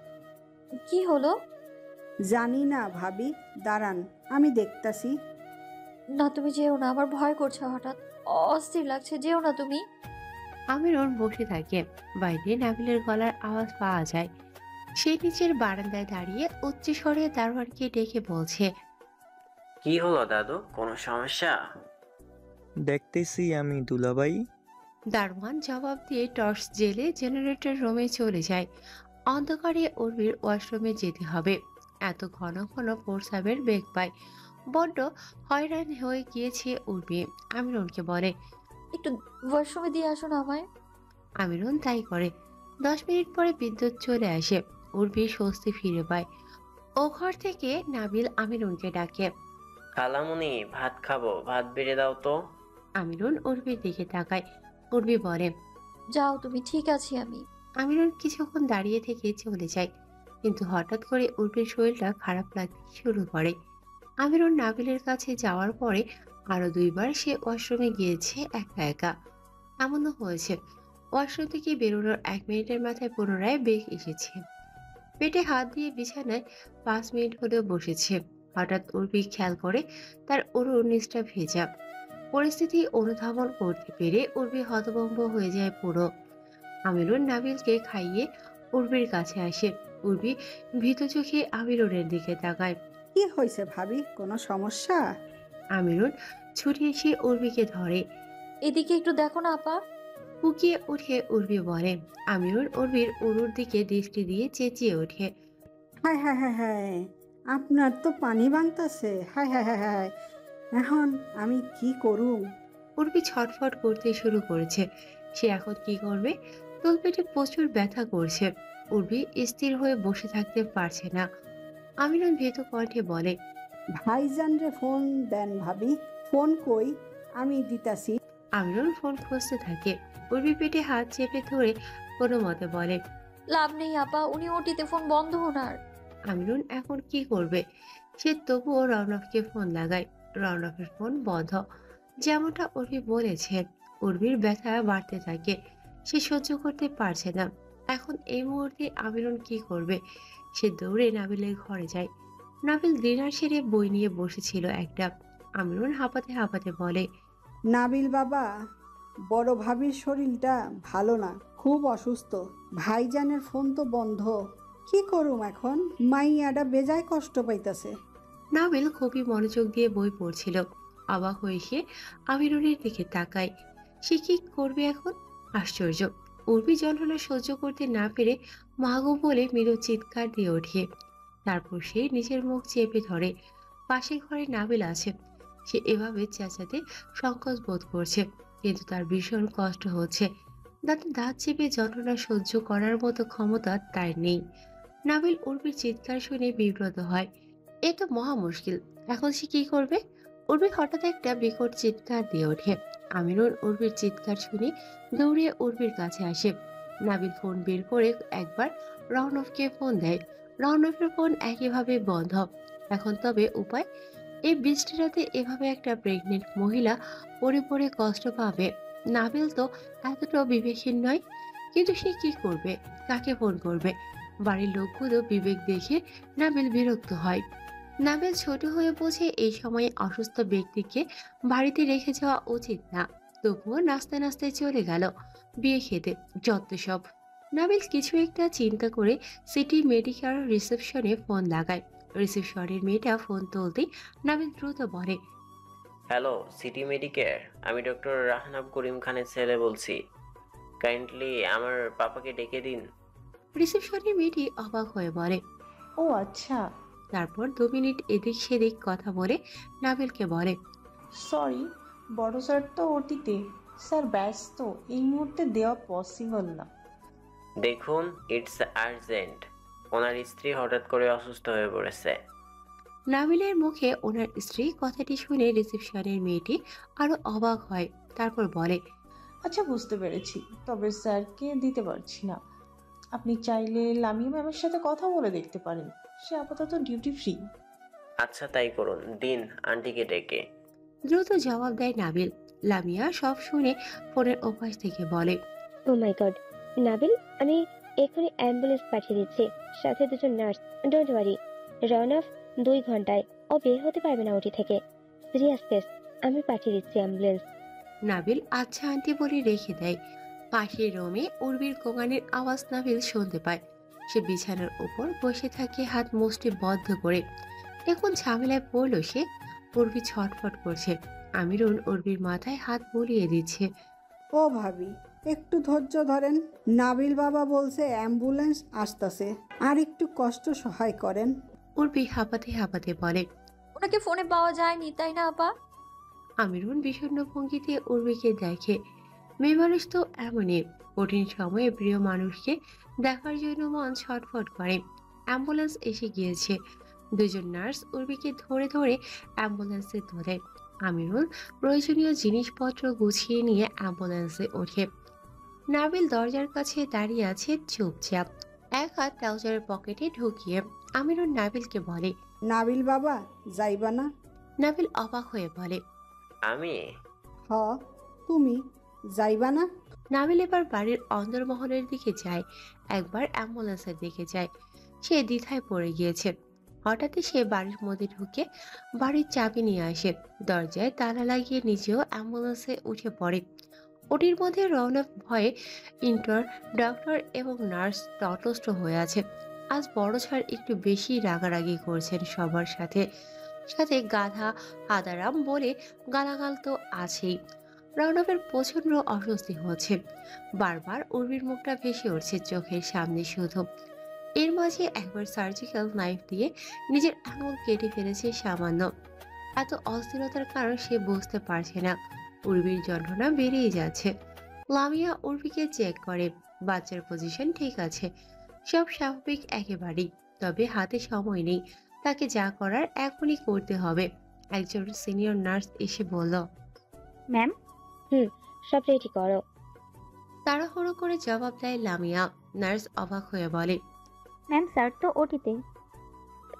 কি হলো? জানি না ভাবি, দাঁড়ান আমি দেখতাছি। না তুমি যেও না, আমার ভয় করছে, হঠাৎ অস্থির লাগছে, যেও না তুমি। আমিরুন বসে থাকে। বাইরে নাবিলের গলার আওয়াজ পাওয়া যায়। সে নিচের বারান্দায় দাঁড়িয়ে উচ্চস্বরে দারোয়ানকে ডেকে বলছে, কি হলো দাদু, কোনো সমস্যা? দেখতেছি আমি দুলাভাই। দারোয়ান জবাব দিয়ে টর্চ জেলে জেনারেটর রুমে চলে যায়। অন্ধকারে উর্বির ওয়াশরুমে যেতে হবে। এত ঘন ঘন প্রস্রাবের বেগ পায়। বড্ড হয়রান হয়ে গিয়েছে উর্বি। আমিরুনকে বলে, একটু ওয়াশরুমে দিয়ে আসো না আমায়। আমিরুন তাই করে। 10 মিনিট পরে বিদ্যুৎ চলে আসে। উর্বি স্বস্তি ফিরে পায়। ও ঘর থেকে নাবিল আমিরুনকে ডাকে। খালামুনি, ভাত খাবো, ভাত বেড়ে দাও তো। আমিরুন উর্বির দিকে তাকায়। উর্বি বলে, যাও তুমি, ঠিক আছি আমি। আমিরুন কিছুক্ষণ দাঁড়িয়ে থেকে চলে যায়। কিন্তু হঠাৎ করে উর্বির শরীরটা খারাপ লাগতে শুরু করে। আমিরুন নাবিলের কাছে যাওয়ার পরে আরো 2 বার সে ওয়াশরুমে গিয়েছে একা একা। এমনও হয়েছে ওয়াশরুম থেকে বেরোনোর 1 মিনিটের মাথায় পুনরায় বেগ এসেছে। পেটে হাত দিয়ে বিছানায় 5 মিনিট হলেও বসেছে। হঠাৎ উর্বি খেয়াল করে তার উরুর নিচটা ভেজা। পরিস্থিতি অনুধাবন করতে পেরে উর্বি হতভম্ব হয়ে যায় পুরো। আমিরুন নাবিলকে খাইয়ে উর্বির কাছে আসে। উর্বি ভীত চোখে আমিরুনের দিকে তাকায়। কি হয়েছে ভাবি, কোনো সমস্যা? আমিরুন ছুটে এসে উর্বিকে ধরে। এদিকে একটু দেখো না আপা। পুকিয়ে উঠে উর্বি বলে। আমিরুন উর্বির উরুর দিকে দৃষ্টি দিয়ে চেঁচিয়ে ওঠে, হায় হায় হায় হায়, আপনার তো পানি বানতাছে, হায় হায় হায় হায়, এখন আমি কি করুম? উর্বি ছটফট করতে শুরু করেছে। সে এখন কি করবে? তলপেটে প্রচুর ব্যথা করছে। উর্বি স্থির হয়ে বসে থাকতে পারছে না। আমিরুন ভীত কণ্ঠে বলে, ভাইজান রে ফোন দেন ভাবি। ফোন কই, আমি দিতাছি। আমিরুন ফোন খুঁজতে থাকে। উর্বি পেটে হাত চেপে ধরে কোনো মতে বলে, লাভ নেই আপা, উনি ওটিতে, ফোন বন্ধ ওনার। আমিরুন এখন কি করবে? সে তবুও রওনককে ফোন লাগায়। রওনকের ফোন বন্ধ। যেমনটা উর্বি বলেছে, উর্বির ব্যথা বাড়তে থাকে। সে সহ্য করতে পারছে না। এখন এই মুহূর্তে আমিরুন কি করবে? সে দৌড়ে নাবিলের ঘরে যায়। নাবিল ডিনার সেরে বই নিয়ে বসেছিল একটা। আমিরুন হাঁপাতে হাঁপাতে বলে, নাবিল বাবা, বড় ভাবির শরীরটা ভালো না, খুব অসুস্থ। ভাইজানের ফোন তো বন্ধ, কি করুম এখন? মাইয়াডা বেজায় কষ্ট পাইতাছে। নাবিল খুবই মনোযোগ দিয়ে বই পড়ছিল। অবাক হয়ে সে আমিরুনের দিকে তাকায়। সে কি করবে এখন? আশ্চর্য! উর্বি যন্ত্রণা সহ্য করতে না পেরে মাগো বলে মৃদু চিৎকার দিয়ে ওঠে। তারপর সে নিজের মুখ চেপে ধরে। পাশের ঘরে নাবিল আছে। সে এভাবে চেঁচাতে সংকোচ বোধ করছে, কিন্তু তার ভীষণ কষ্ট হচ্ছে। দাঁতে দাঁত চেপে যন্ত্রণা সহ্য করার মতো ক্ষমতা তার নেই। নাবিল উর্বির চিৎকার শুনে বিব্রত হয়। এ তো মহা মুশকিল। এখন সে কি করবে? উর্বি হঠাৎ একটা বিকট চিৎকার দিয়ে ওঠে। আমিরুন উর্বির চিৎকার শুনে দৌড়ে উর্বির কাছে আসে। নাবিল ফোন বের করে একবার রওনককে ফোন দেয়। রওনকের ফোন একইভাবে বন্ধ। এখন তবে উপায়? এই বৃষ্টি রাতে এভাবে একটা প্রেগনেন্ট মহিলা পড়ে পড়ে কষ্ট পাবে। নাবিল তো এতটাও বিবেকহীন নয়। কিন্তু সে কি করবে? কাকে ফোন করবে? বাড়ির লোকগুলো বিবেক দেখে নাবিল বিরক্ত হয়। নাবিল ছোট হয়ে বোঝে এই সময়ে অসুস্থ ব্যক্তিকে বাড়িতে রেখে যাওয়া উচিত না। তবুও নাচতে নাচতে চলে গেল বিয়ে খেতে। যত সব! নাবিল কিছু একটা চিন্তা করে সিটি মেডিকেল রিসেপশনে ফোন লাগায়। রিসেপশনের মেয়েটা ফোন তুলতেই নাবিল দ্রুত বলে, হ্যালো, সিটি মেডিকেয়ার, আমি ডক্টর রাহনাব করিম খানের ছেলে বলছি। কাইন্ডলি আমার পাপাকে ডেকে দিন। রিসেপশনের মেয়েটি অবাক হয়ে বলে, ও আচ্ছা। তারপর 2 মিনিট এদিক সেদিক কথা বলে নাবিলকে বলে, সরি, বড় স্যার তো ওটিতে, স্যার ব্যস্ত, এই মুহূর্তে দেওয়া পসিবল না। দেখুন, ইটস আর্জেন্ট। ওনার স্ত্রী হঠাৎ করে অসুস্থ হয়ে পড়েছে। নাবিলের মুখে ওনার স্ত্রী কথাটি শুনে রিসেপশনের মেয়েটি আরো অবাক হয়, তারপর বলে, আচ্ছা বুঝতে পেরেছি, তবে স্যারকে দিতে পারছি না। আপনি চাইলে লামিয়া ম্যামের সাথে কথা বলে দেখতে পারেন, সে আপাতত ডিউটি ফ্রি। আচ্ছা তাই করুন, দিন আন্টিকে ডেকে। দ্রুত জবাব দেয় নাবিল। লামিয়া সব শুনে ফোনের ওপাশ থেকে বলে, ও মাই গড নাবিল, আমি এক্ষুনি অ্যাম্বুলেন্স পাঠিয়ে দিচ্ছি, সাথে দুজন nurse. Don't worry, run of 2 ঘন্টায় ও বের হতে পারবে না ওটি থেকে। সিরিয়াস কেস, আমি পাঠিয়ে দিচ্ছি অ্যাম্বুলেন্স। নাবিল আচ্ছা আন্টি বলে রেখে দেয়। পাশের রুমে উর্বির গোগানের আওয়াজ নাবিল শুনতে পায়। সে বিছানার উপর বসে থাকে হাত মুষ্টি বদ্ধ করে। এখন ঝামেলায় পড়ল সে। উর্বি ছটফট করছে। আমিরুন উর্বির মাথায় হাত বুলিয়ে দিচ্ছে। ও ভাবি, একটু ধৈর্য ধরেন, নাবিল বাবা বলছে অ্যাম্বুলেন্স আসতেছে, আর একটু কষ্ট সহায় করেন। উর্বি হাঁপাতে হাঁপাতে বলে, ওনাকে ফোনে পাওয়া যায়নি তাই না আপা? আমিরুন বিষণ্ণ ভঙ্গিতে উর্বিকে দেখে। মেয়ে মানুষ তো এমনই, কঠিন সময়ে প্রিয় মানুষকে দেখার জন্য মন ছটফট করে। অ্যাম্বুলেন্স এসে গিয়েছে। দুজন নার্স উর্বিকে ধরে ধরে অ্যাম্বুলেন্সে তোলে। আমিরুল প্রয়োজনীয় জিনিসপত্র গুছিয়ে নিয়ে অ্যাম্বুলেন্সে ওঠে। নাবিল দরজার কাছে দাঁড়িয়ে আছে চুপচাপ, এক হাত ট্রাউজারের পকেটে ঢুকিয়ে। আমিরুল নাবিলকে বলে, নাবিল বাবা যাইবা না? নাবিল অবাক হয়ে বলে, আমি? হ, তুমি যাইবা না? নাবিল এবার বাড়ির অন্দরমহলের দিকে যায়, একবার অ্যাম্বুলেন্সের দিকে যায়। সে দ্বিধায় পড়ে গিয়েছে। হঠাৎই সে বাড়ির মধ্যে ঢুকে বাড়ির চাবি নিয়ে আসে। দরজায় তালা লাগিয়ে নিজেও অ্যাম্বুলেন্সে উঠে পড়ে। ওটির মধ্যে রৌনক ভয়ে ইন্টার ডক্টর এবং নার্স তটস্থ হয়ে আছে। আজ বড় ছাড় একটু বেশি রাগারাগি করছেন সবার সাথে। সাথে গাধা আদারাম বলে গালাগাল তো আছেই। রৌনকের প্রচন্ড অস্বস্তি হচ্ছে। বারবার উর্বির মুখটা ভেসে উঠছে চোখের সামনে শুধু। এর মাঝে একবার সার্জিক্যাল নাইফ দিয়ে নিজের আঙুল কেটে ফেলেছে সামান্য। এত অস্থিরতার কারণ সে বুঝতে পারছে না। উর্বির যন্ত্রণা বেড়েই যাচ্ছে। লামিয়া উর্বিকে চেক করে, বাচ্চার পজিশন ঠিক আছে, সব স্বাভাবিক একেবারেই। তবে হাতে সময় নেই, তাকে যা করার এখনই করতে হবে। একজন সিনিয়র নার্স এসে বলল, ম্যাম। সব রেডি করো। তাড়াহুড়ো করে জবাব দেয় লামিয়া। নার্স অবাক হয়ে বলে, ম্যাম স্যার তো ওটিতে।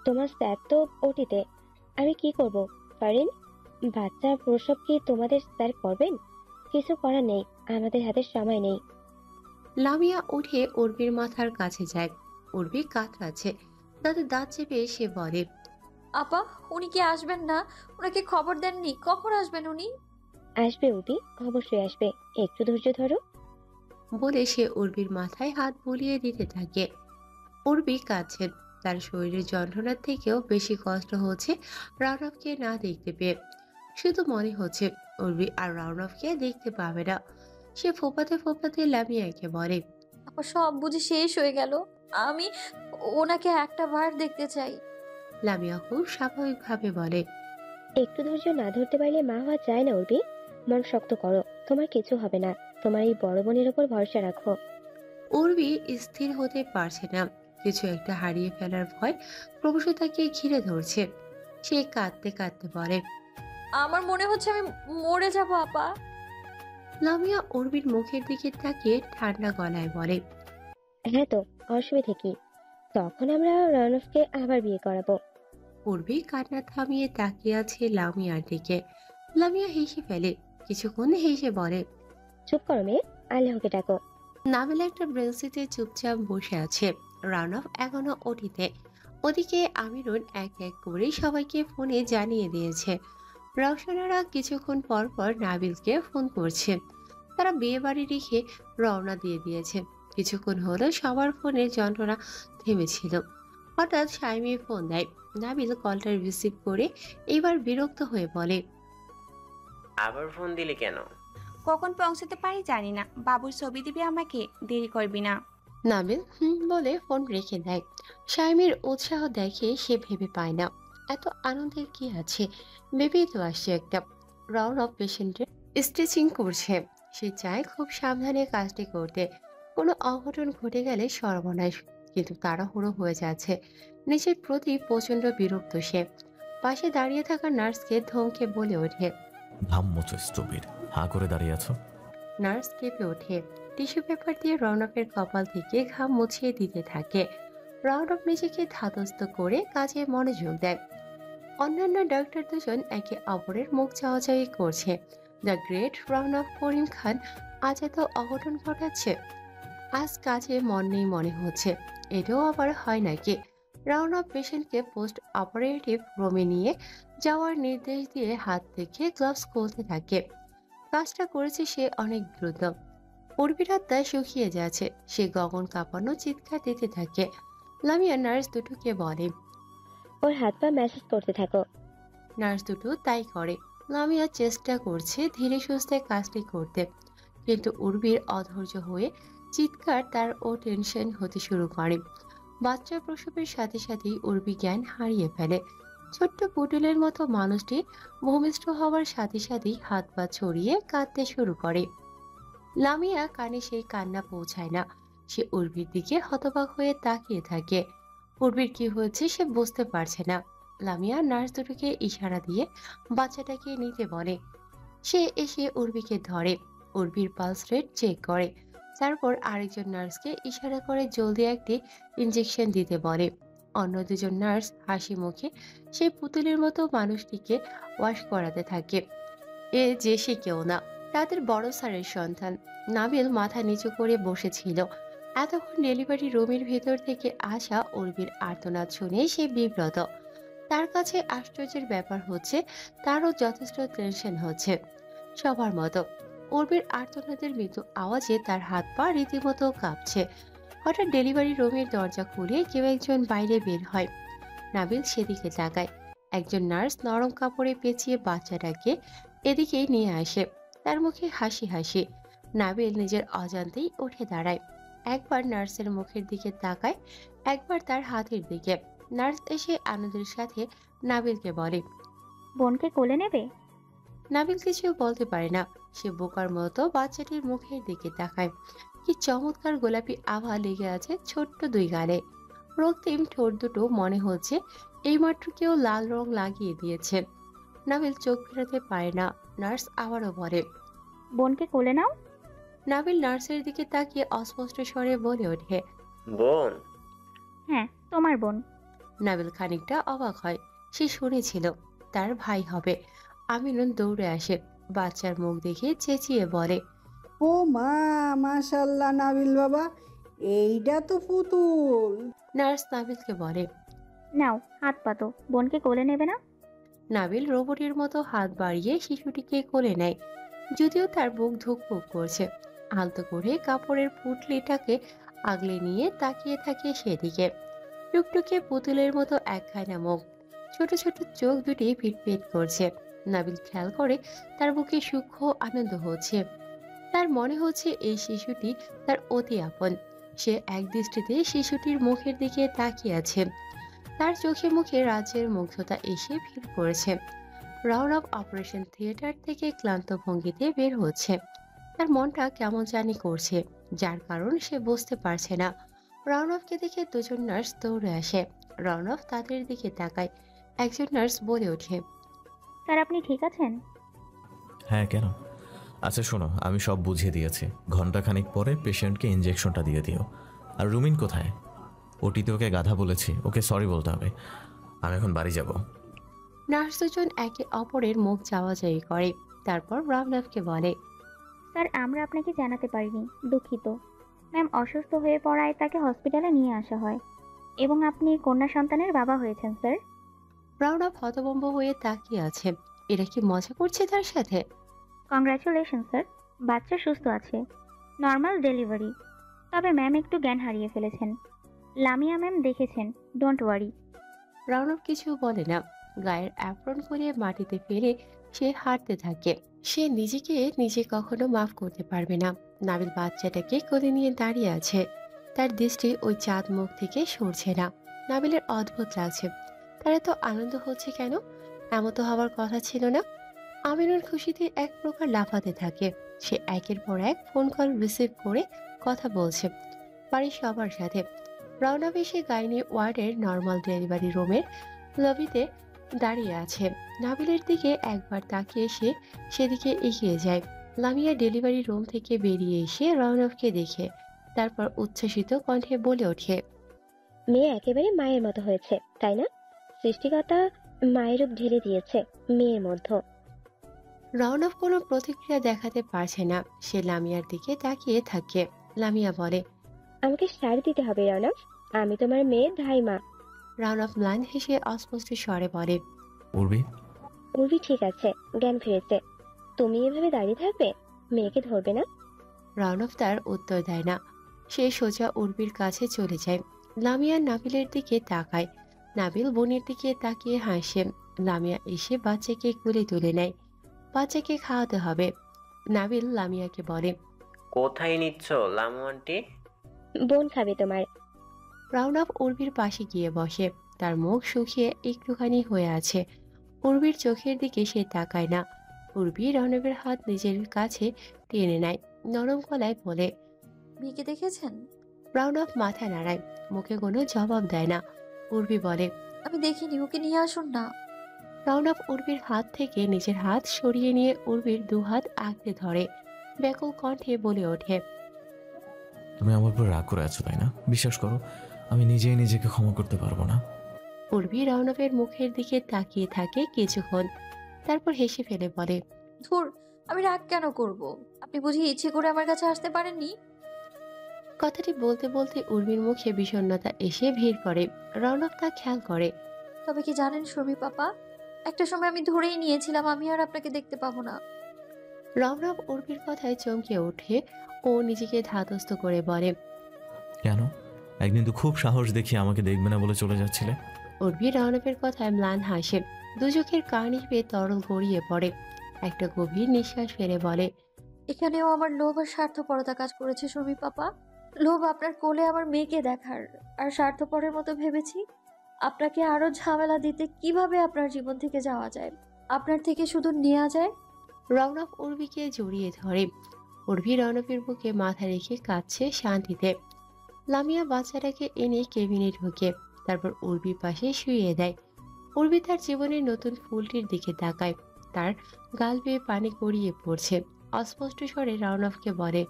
তোমার স্যার তো ওটিতে, আমি কি করব? পারেন বাচ্চা প্রসব কি তোমাদের স্যার করবেন? কিছু করার নেই, আমাদের হাতে সময় নেই। লামিয়া উঠে উর্বির মাথার কাছে যায়। উর্বি কাতরাচ্ছে, দাঁতে দাঁত চেপে সে বলে, আপা উনি কি আসবেন না? ওনাকে খবর দেননি, কখন আসবেন উনি? আসবে উর্বি, অবশ্যই আসবে, একটু ধৈর্য ধরো। বলে সে উর্বির মাথায় হাত বুলিয়ে দিতে থাকে। উর্বি কাঁদছেন। তার শরীরের যন্ত্রণার থেকেও বেশি কষ্ট হচ্ছে রাউনফকে না দেখতে পেয়ে। শুধু মনে হচ্ছে উর্বি আর রাউনফকে দেখতে পাবে না। সে ফোপাতে ফোপাতে লামিয়াকে বলে, আপা সব বুঝি শেষ হয়ে গেল, আমি ওনাকে একটা বার দেখতে চাই। লামিয়া খুব স্বাভাবিকভাবে বলে, একটু ধৈর্য না ধরতে পারলে মা হওয়া যায় না উর্বি, মন শক্ত করো, তোমার কিছু হবে না, তোমার এই বড় বোনের উপর ভরসা রাখো। উর্বি স্থির হতে পারছে না। কিছু একটা হারিয়ে ফেলার ভয় ক্রমশ তাকে ঘিরে ধরছে। সে কাঁদতে কাঁদতে বলে, আমার মনে হচ্ছে আমি মরে যাব আপা। লামিয়া উর্বির মুখের দিকে তাকিয়ে ঠান্ডা গলায় বলে, হ্যাঁ তো অসুবিধে কি, তখন আমরা রনফকে আবার বিয়ে করাবো। উর্বি কান্না থামিয়ে তাকিয়ে আছে লামিয়ার দিকে। লামিয়া হেসে ফেলে, কিছুক্ষণ হেসে বলে, চুপ করো মেয়ে, আল্লাহকে ডাকো। নাবিল একটা ব্রেঞ্চিতে চুপচাপ বসে আছে। রানফ এখনো ওটিতে। ওদিকে আমিরুন এক এক করে সবাইকে ফোনে জানিয়ে দিয়েছে। রওশনারা কিছুক্ষণ পর পর নাবিলকে ফোন করছে। তারা বিয়ে বাড়ি রেখে রওনা দিয়ে দিয়েছে। কিছুক্ষণ হলো সবার ফোনের যন্ত্রণা থেমেছিল। হঠাৎ শাইমি ফোন দেয়। নাবিল কলটা রিসিভ করে এবার বিরক্ত হয়ে বলে, আবার ফোন দিলি কেন? কখন পৌঁছাতে পারি জানি না, বাবুর ছবি দিবি আমাকে, দেরি করবি না। নাবিল বলে ফোন রেখে দেয়। শাইমির উৎসাহ দেখে সে ভেবে পায় না এত আনন্দের কি আছে। ভেবেই তো আসছে একটা। রাউন্ড অফ পেশেন্টের স্টিচিং করছে। সে চায় খুব সাবধানে কাজটি করতে। কোনো অঘটন ঘটে গেলে সর্বনাশ। কিন্তু তাড়াহুড়ো হয়ে যাচ্ছে। নিজের প্রতি প্রচন্ড বিরক্ত সে। পাশে দাঁড়িয়ে থাকা নার্সকে ধমকে বলে ওঠে। ঘাম মুছো স্টুপিড, হাঁ করে দাঁড়িয়ে আছো। নার্স কেঁপে ওঠে, টিস্যু পেপার দিয়ে রৌনকের কপাল থেকে ঘাম মুছিয়ে দিতে থাকে। রৌনক নিজেকে ধাতস্থ করে কাজে মনোযোগ দেয়। অন্যান্য ডাক্তার দুজন একে অপরের মুখ চাওয়াচাওয়ি করছে। দ্য গ্রেট রৌনক করিম খান আজ এত অঘটন ঘটাচ্ছে। আজ কাজে মন নেই মনে হচ্ছে। এটাও আবার হয় নাকি? রৌনক পেশেন্টকে পোস্ট অপারেটিভ রুমে নিয়ে যাওয়ার নির্দেশ দিয়ে হাত থেকে গ্লাভস খুলতে থাকে। কাজটা করেছে সে অনেক দ্রুত। উর্বির হাতটা শুকিয়ে যাচ্ছে। সে গগন কাঁপানো চিৎকার দিতে থাকে। লামিয়া নার্স দুটোকে বলে, ওর হাত পা ম্যাসেজ করতে থাকো। নার্স দুটো তাই করে। লামিয়া চেষ্টা করছে ধীরে সুস্থে কাজটি করতে, কিন্তু উর্বির অধৈর্য হয়ে চিৎকার তার ও টেনশন হতে শুরু করে। বাচ্চা প্রসবের সাথে সাথেই উর্বি জ্ঞান হারিয়ে ফেলে। ছোট্ট পুতুলের মতো মানুষটি ভূমিষ্ঠ হওয়ার সাথে সাথেই হাত পা ছড়িয়ে কাঁদতে শুরু করে। লামিয়া কানে সেই কান্না পৌঁছায় না। সে উর্বির দিকে হতবাক হয়ে তাকিয়ে থাকে। উর্বির কি হয়েছে সে বুঝতে পারছে না। লামিয়া নার্স দুটোকে ইশারা দিয়ে বাচ্চাটাকে নিতে বলে। সে এসে উর্বিকে ধরে, উর্বির পালস রেট চেক করে, তারপর আরেকজন নার্সকে ইশারা করে জলদি একটি ইনজেকশন দিতে বলে। অন্য দুজন নার্স হাসি মুখে সেই পুতুলের মতো মানুষটিকে ওয়াশ করাতে থাকে। এ যে সে কেউ না, তাদের বড় স্যারের সন্তান। নাবিল মাথা নিচু করে বসেছিল। এতক্ষণ ডেলিভারি রুমের ভেতর থেকে আসা উর্বির আর্তনাদ শুনে সে বিব্রত। তার কাছে আশ্চর্যের ব্যাপার হচ্ছে তারও যথেষ্ট টেনশন হচ্ছে। সবার মতো উর্বির আর্তনাদের মৃদু আওয়াজে তার হাত পা রীতিমতো কাঁপছে। হঠাৎ ডেলিভারি রুমের দরজা খুলে কেউ একজন বাইরে বের হয়। নাবিল সেদিকে তাকায়। একজন নার্স নরম কাপড়ে পেঁচিয়ে বাচ্চাটাকে এদিকেই নিয়ে আসে। তার মুখে হাসি হাসি। নাবিল নিজের অজান্তেই উঠে দাঁড়ায়। একবার নার্সের মুখের দিকে তাকায়, একবার তার হাতের দিকে। নার্স এসে আনন্দের সাথে নাবিলকে বলে, বোনকে কোলে নেবে? নাবিল কিছু বলতে পারে না। সে বোকার মতো বাচ্চাটির মুখের দিকে তাকায়। কি চমৎকার গোলাপি আভা লেগে আছে ছোট্ট দুই গালে। রক্তিম ঠোঁট দুটো মনে হচ্ছে এইমাত্র কেউ লাল রং লাগিয়ে দিয়েছে। নাবিল চোখ ফেরাতে পারে না। নার্স আবারও বলে, বোনকে কোলে নাও। নাবিল নার্সের দিকে তাকিয়ে অস্পষ্ট স্বরে বলে ওঠে, বোন? হ্যাঁ, তোমার বোন। নাবিল খানিকটা অবাক হয়। সে শুনেছিল তার ভাই হবে। আমিনুন দৌড়ে আসে। বাচ্চার মুখ দেখে চেঁচিয়ে বলে, ও মা, মাশাল্লাহ নাবিল বাবা, এইটা তো পুতুল। নার্স নাবিলকে বলে, নাও হাত পাতো, বোনকে কোলে নেবে না? নাবিল রোবটের মতো হাত বাড়িয়ে শিশুটিকে কোলে নেয়। যদিও তার বুক ধুকপুক করছে। আলতো করে কাপড়ের পুটলিটাকে আগলে নিয়ে তাকিয়ে থাকে সেদিকে। টুকটুকে পুতুলের মতো একখানা মুখ, ছোট ছোট চোখ দুটি পিটপিট করছে। নাবিল খেয়াল করে তার বুকে সূক্ষ্ম আনন্দ হচ্ছে। তার মনে হচ্ছে এই শিশুটি তার অতি আপন। সে এক দৃষ্টিতে শিশুটির মুখের দিকে তাকিয়ে আছে। তার চোখে মুখে রাজ্যের মুগ্ধতা এসে ভিড় করেছে। রৌনক অপারেশন থিয়েটার থেকে ক্লান্ত ভঙ্গিতে বের হচ্ছে। তার মনটা কেমন জানি করছে, যার কারণ সে বুঝতে পারছে না। রৌনককে দেখে দুজন নার্স দৌড়ে আসে। রৌনক তাদের দিকে তাকায়। একজন নার্স বলে ওঠে, স্যার আপনি ঠিক আছেন? হ্যাঁ, কেন? আচ্ছা শোনো, আমি সব বুঝিয়ে দিয়েছি। ঘন্টাখানিক পরে পেশেন্টকে ইঞ্জেকশনটা দিয়ে দিও। আর রুমিন কোথায়? ওটিতে ওকে গাধা বলেছি, ওকে সরি বলতে হবে। আমি এখন বাড়ি যাব। নার্স দুজন একে অপরের মুখ চাওয়াচাওয়ি করে। তারপর রৌনককে বলে, স্যার আমরা আপনাকে জানাতে পারিনি, দুঃখিত। ম্যাম অসুস্থ হয়ে পড়ায় তাকে হসপিটালে নিয়ে আসা হয় এবং আপনি কন্যা সন্তানের বাবা হয়েছেন স্যার। রৌনক হতভম্ব হয়ে তাকিয়ে আছে। এরা কি মজা করছে তার সাথে? কংগ্রাচুলেশন স্যার, বাচ্চা সুস্থ আছে, নর্মাল ডেলিভারি। তবে ম্যাম একটু জ্ঞান হারিয়ে ফেলেছেন। লামিয়া ম্যাম দেখেছেন, ডোন্ট ওয়ারি। রৌনক কিছু বলে না। গায়ের অ্যাপ্রন করে মাটিতে ফেলে সে হাঁটতে থাকে। সে নিজেকে নিজে কখনো মাফ করতে পারবে না। নাবিল বাচ্চাটাকে কোলে নিয়ে দাঁড়িয়ে আছে। তার দৃষ্টি ওই চাঁদ মুখ থেকে সরছে না। নাবিলের অদ্ভুত লাগছে। তার এত আনন্দ হচ্ছে কেন? এমন তো হওয়ার কথা ছিল না। আমিনুর খুশিতে এক প্রকার লাফাতে থাকে। সে একের পর এক ফোন কল রিসিভ করে কথা বলছে বাড়ির সবার সাথে। রওনা এসে গাইনি ওয়ার্ডের নর্মাল ডেলিভারি রুমের লবিতে দাঁড়িয়ে আছে। নাবিলের দিকে একবার তাকিয়ে সে সেদিকে এগিয়ে যায়। লামিয়া ডেলিভারি রুম থেকে বেরিয়ে এসে রৌনককে দেখে তারপর উচ্ছ্বসিত কণ্ঠে বলে ওঠে, মেয়ে একেবারে মায়ের মতো হয়েছে, তাই না? সৃষ্টিকর্তা মায়ের রূপ ঢেলে দিয়েছে মেয়ের মধ্যে। রৌনক কোনো প্রতিক্রিয়া দেখাতে পারছে না। সে লামিয়ার দিকে তাকিয়ে থাকে। লামিয়া বলে, আমাকে শাড়ি দিতে হবে রৌনক, আমি তোমার মেয়ে ধাইমা। রৌনক ম্লান হেসে অস্পষ্ট স্বরে বলে, উর্বি? উর্বি ঠিক আছে, জ্ঞান ফিরেছে। তুমি এভাবে দাঁড়িয়ে থাকবে, মেয়েকে ধরবে না? রৌনক তার উত্তর দেয় না। সে সোজা উর্বির কাছে চলে যায়। লামিয়া নাবিলের দিকে তাকায়। নাবিল বোনের দিকে তাকিয়ে হাসে। লামিয়া এসে বাচ্চাকে কোলে তুলে নেয়। বাচ্চাকে খাওয়াতে হবে। নাবিল লামিয়াকে বলে, কোথায় নিচ্ছ লামু আন্টি? বোন খাবে তোমার। রৌনক উর্বির পাশে গিয়ে বসে। তার মুখ শুকিয়ে একটুখানি হয়ে আছে। উর্বির চোখের দিকে সে তাকায় না। উর্বি রৌনকের হাত নিজের কাছে টেনে নেয়। নরম গলায় বলে, মেয়েকে দেখেছেন? রৌনক মাথা নাড়ায়, মুখে কোনো জবাব দেয় না। উর্বি বলে, আমি দেখিনি, ওকে নিয়ে আসুন না। রৌনক উর্বির হাত থেকে নিজের হাত সরিয়ে নিয়ে উর্বির দুহাত আঁকড়ে ধরে। ব্যাকুল কণ্ঠে বলে ওঠে, তুমি আমার উপর রাগ করে আছো তাই না? বিশ্বাস করো, আমি নিজেই নিজেকে ক্ষমা করতে পারবো না। উর্বি রৌনকের মুখের দিকে তাকিয়ে থাকে কিছুক্ষণ, তারপর হেসে ফেলে বলে, ধুর, আমি রাগ কেন করব? আপনি বুঝি ইচ্ছে করে আমার কাছে আসতে পারেননি? কথাটি বলতে বলতে উর্বির মুখে বিষণ্ণতা এসে ভিড় করে। রৌনক তা খেয়াল করে। তবে কি জানেন শর্মী পাপা, একটা সময় আমি ধরেই নিয়েছিলাম আমি আর আপনাকে দেখতে পাবো না। রৌনক উর্বির কথায় চমকে ওঠে। ও নিজেকে ধাতস্থ করে বলে, কেন? একদিন তো খুব সাহস দেখিয়ে আমাকে দেখবে না বলে চলে যাচ্ছিলে। উর্বি রৌনকের কথায় ম্লান হাসে। দু চোখের কার্নিশ বেয়ে তরল গড়িয়ে পড়ে। একটা গভীর নিঃশ্বাস ফেলে বলে, এখানেও আমার লোভ আর স্বার্থপরতা কাজ করেছে শর্মী পাপা। লোভ আপনার কোলে আমার মেয়েকে দেখার, আর স্বার্থপরের মতো ভেবেছি আপনাকে আরো ঝামেলা দিতে কিভাবে আপনার জীবন থেকে যাওয়া যায়, আপনার থেকে শুধু নেওয়া যায়। রৌনক উর্বিকে জড়িয়ে ধরে। উর্বি রৌনকের বুকে মাথা রেখে কাঁদছে শান্তিতে। লামিয়া বাচ্চাটাকে এনে কেবিনে ঢোকে, তারপর উর্বির পাশে শুইয়ে দেয়। উর্বি তার জীবনের নতুন ফুলটির দিকে তাকায়। তার গাল বেয়ে পানি গড়িয়ে পড়ছে। অস্পষ্ট স্বরে রৌনককে বলে,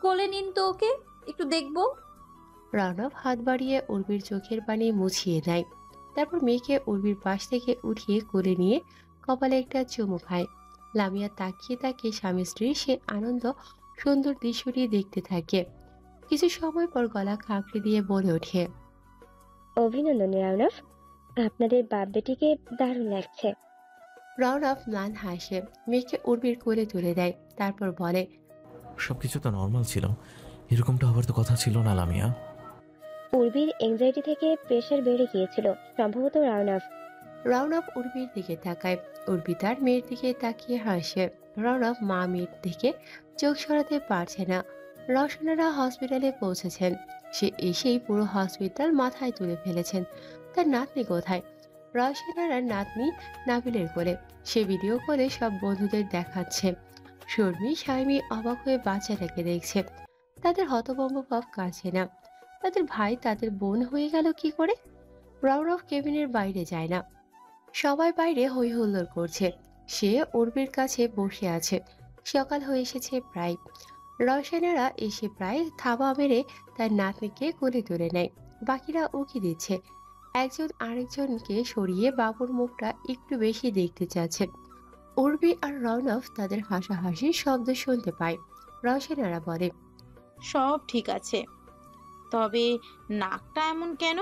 কোলে নিন তো ওকে, একটু দেখবো। রৌনক হাত বাড়িয়ে উর্বির চোখের পানি মুছিয়ে দেয়। তারপর মেয়েকে উর্বির পাশ থেকে উঠিয়ে কোলে নিয়ে কপালে একটা চুমু খায়। লামিয়া তাকিয়ে তাকিয়ে স্বামী স্ত্রীর সে আনন্দ সুন্দর দৃশ্যটি দেখতে থাকে। কিছু সময় পর গলা খাঁকড়ে দিয়ে বলে ওঠে, অভিনন্দন রৌনক, আপনাদের বাপ বেটিকে দারুণ লাগছে। রৌনক ম্লান হাসে, মেয়েকে উর্বির কোলে তুলে দেয়। তারপর বলে, সবকিছু তো নর্মাল ছিল, এরকমটা হবার তো কথা ছিল না লামিয়া। উর্বির এংজাইটি থেকে প্রেশার বেড়ে গিয়েছিল সম্ভবত রৌনক। রৌনক উর্বির দিকে তাকায়। উর্বি তার মেয়ের দিকে তাকিয়ে হাসে। রৌনক মা মেয়ের দিকে চোখ সরাতে পারছে না। রওশনারা হসপিটালে পৌঁছেছেন। সে এসেই পুরো হসপিটাল মাথায় তুলে ফেলেছেন। তার নাতনি কোথায়? রওশনারার নাতনি নাবিলের কোলে। সে ভিডিও করে সব বন্ধুদের দেখাচ্ছে। শর্মী শাইমি অবাক হয়ে বাচ্চাটাকে দেখছে। তাদের হতভম্ব ভাব কাছে না। তাদের ভাই তাদের বোন হয়ে গেল কি করে? রৌনক কেবিনের বাইরে যায় না। সবাই বাইরে হই হুল্লোড় করছে। সে উর্বির কাছে বসে আছে। সকাল হয়ে এসেছে প্রায়। রওশনারা এসে প্রায় থাবা মেরে তার নাতনিকে কোলে তুলে নেয়। বাকিরা উকি দিচ্ছে। একজন আরেকজনকে সরিয়ে বাবুর মুখটা একটু বেশি দেখতে চাচ্ছে। উর্বি আর রৌনক তাদের হাসাহাসির শব্দ শুনতে পায়। রওশনারা বলে, সব ঠিক আছে, তবে নাকটা এমন কেন?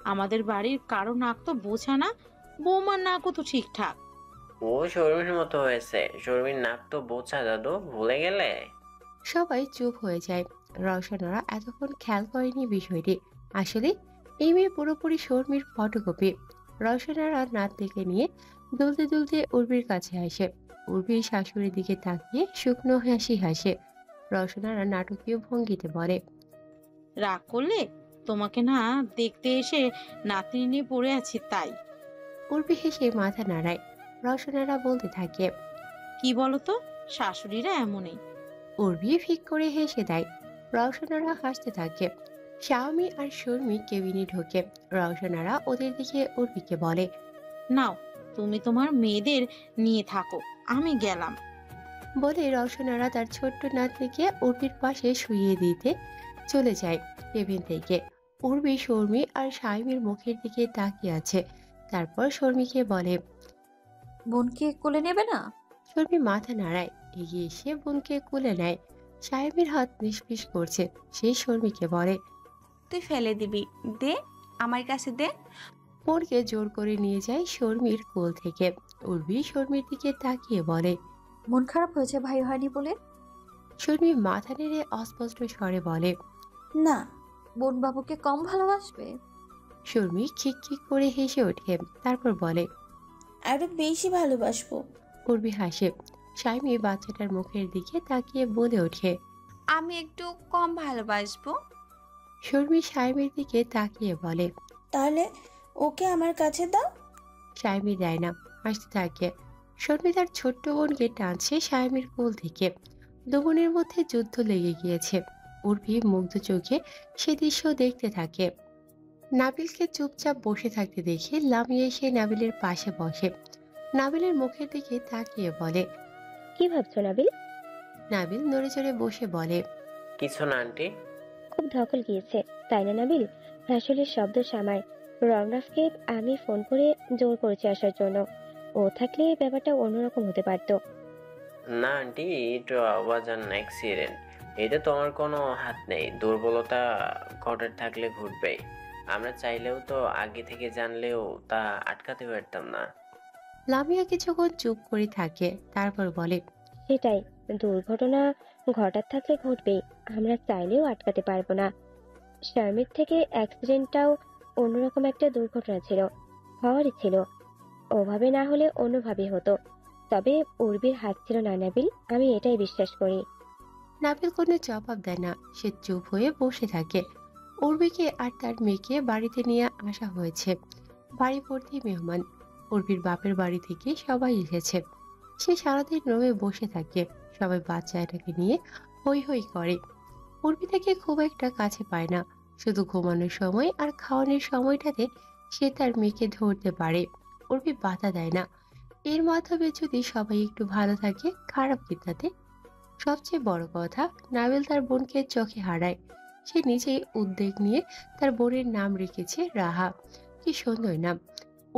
আমাদের বাড়ির কারো নাক তো বোঝা না, বৌমার নাকও তো ঠিকঠাক। ও শর্মির মতো হয়েছে। শর্মির নাক তো বোঝা, দাদু ভুলে গেলে? সবাই চুপ হয়ে যায়। রওশনারা এতক্ষণ খেয়াল করেনি বিষয়টি। আসলে এই মেয়ে পুরোপুরি শর্মির ফটোকপি। রওশনারা নাতনিকে নিয়ে দুলতে দুলতে উর্বির কাছে আসে। উর্বির শাশুড়ির দিকে তাকিয়ে শুকনো হাসি হাসে। রওশনারা নাটকীয় ভঙ্গিতে বলে, রাগ করলে? তোমাকে না দেখতে এসে নাতনি নিয়ে পড়ে আছি তাই। উর্বি হেসে মাথা নাড়ায়। রওশনারা বলতে থাকে, কি বলতো, শাশুড়িরা এমনই। উর্বি ফিক করে হেসে দেয়। রওশনারা হাসতে থাকে। শাওমি আর শর্মি কেবিনে ঢোকে। রওশনারা ওদের দিকে উর্বিকে বলে, নাও তুমি তোমার মেয়েদের নিয়ে থাকো, আমি গেলাম। বলে রওশনারা তার ছোট্ট নাতনিকে উর্বির পাশে শুইয়ে দিতে চলে যায় টেবিল থেকে। উর্বি শর্মী আর শাইমির মুখের দিকে তাকিয়ে আছে। তারপর শর্মীকে বলে, বোনকে কোলে নেবে না? শর্মী মাথা নাড়ায়, এগিয়ে এসে বোনকে কোলে নেয়। শাইমির হাত নিষ্পিস করছে। সেই শর্মীকে বলে, তুই ফেলে দিবি, দে আমার কাছে দে। বোনকে জোর করে নিয়ে যায় শর্মীর কোল থেকে। উর্বি শর্মীর দিকে তাকিয়ে বলে, মন খারাপ হয়েছে ভাই হয়নি বলে? শর্মী মাথা নেড়ে অস্পষ্ট স্বরে বলে, না। বোন বাবুকে কম ভালোবাসবে? শর্মী খিকখিক করে হেসে ওঠে। তারপর বলে, আরো বেশি ভালোবাসবো। উর্বি হাসে। শাইমি বাচ্চাটার মুখের দিকে তাকিয়ে বলে ওঠে, আমি একটু কম ভালোবাসবো। শর্মী শাইমির দিকে তাকিয়ে বলে, তাহলে ওকে আমার কাছে দাও। শাইমি দেয় না, হাসতে থাকে। শর্মী তার ছোট্ট বোনকে টানছে শাইমির কোল থেকে। দু বোনের মধ্যে যুদ্ধ লেগে গিয়েছে। উর্বি মুগ্ধ চোখে সে দৃশ্য দেখতে থাকে। নাবিলকে চুপচাপ বসে থাকতে দেখে লামিয়ে এসে নাবিলের পাশে বসে। নাবিলের মুখের দিকে তাকিয়ে বলে, কি ভাবছো নাবিল? নাবিল নড়ে চড়ে বসে বলে, কিছু না আন্টি। খুব ধকল গিয়েছে তাই না নাবিল? আসলে শব্দ সামার। রওনাফকে আমি ফোন করে জোর করেছি আসার জন্য। ও থাকলে ব্যাপারটা অন্যরকম হতে পারতো। না আন্টি, এটা ওয়াজ অ্যান অ্যাক্সিডেন্ট। এতে তোমার কোনো হাত নেই। দুর্বলতা ঘটে থাকলে ঘটবেই। আমরা চাইলেও তো আগে থেকে জানলেও তা আটকাতে পারতাম না। লামিয়া কিছুক্ষণ চুপ করে থাকে। তারপর বলে, সেটাই, দুর্ঘটনা ঘটার থাকলে ঘটবেই। আমরা চাইলেও আটকাতে পারবো না। শারমির থেকে অ্যাক্সিডেন্টটাও অন্যরকম একটা দুর্ঘটনা ছিল, হওয়ারই ছিল। ওভাবে না হলে অন্যভাবে হতো। তবে উর্বির হাত ছিল না নাবিল, আমি এটাই বিশ্বাস করি। নাবিল কোনো জবাব দেয় না। সে চুপ হয়ে বসে থাকে। উর্বিকে আর তার মেয়েকে বাড়িতে নিয়ে আসা হয়েছে। বাড়ি ভর্তি মেহমান। উর্বির বাপের বাড়ি থেকে সবাই এসেছে। সে সারাদিন রুমে বসে থাকে। সবাই বাচ্চাটাকে নিয়ে হই হই করে। উর্বি তাকে খুব একটা কাছে পায় না। শুধু ঘুমানোর সময় আর খাওয়ানোর সময়টাতে সে তার মেয়েকে ধরতে পারে। উর্বি বাধা দেয় না। এর মাধ্যমে যদি সবাই একটু ভালো থাকে, খারাপ কি তাতে? সবচেয়ে বড় কথা, নাবিল তার বোনকে চোখে হারায়। সে নিজেই উদ্যোগ নিয়ে তার বোনের নাম রেখেছে রাহা। কি সুন্দর নাম।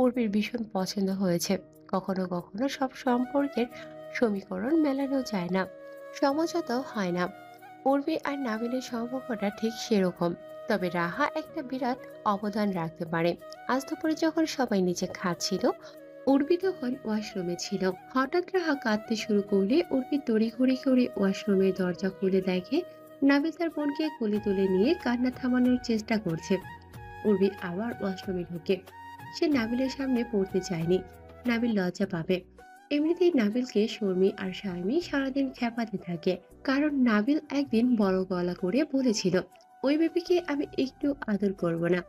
উর্বির ভীষণ পছন্দ হয়েছে। কখনো কখনো সব সম্পর্কের সমীকরণ মেলানো যায় না, সমঝোতাও হয় না। উর্বি আর নাবিলের সম্পর্কটা ঠিক সেরকম। তবে রাহা একটা বিরাট অবদান রাখতে পারে। আজ দুপুরে যখন সবাই নিচে খাচ্ছিল, উর্বি তখন ওয়াশরুমে ছিল। হঠাৎ রাহা কাঁদতে শুরু করলে উর্বি তড়িঘড়ি করে ওয়াশরুমের দরজা খুলে দেখে নাবিল তার বোনকে কোলে তুলে নিয়ে কান্না থামানোর চেষ্টা করছে। উর্বি আবার ওয়াশরুমে ঢোকে। সে নাবিলের সামনে পড়তে চায়নি। নাবিল লজ্জা পাবে। এমনিতেই নাবিলকে শর্মী আর শারমি সারাদিন খেপাতে থাকে। কারণ নাবিল একদিন বড় গলা করে বলেছিল, ওই বেবিকে আমি একটু আদর করব না।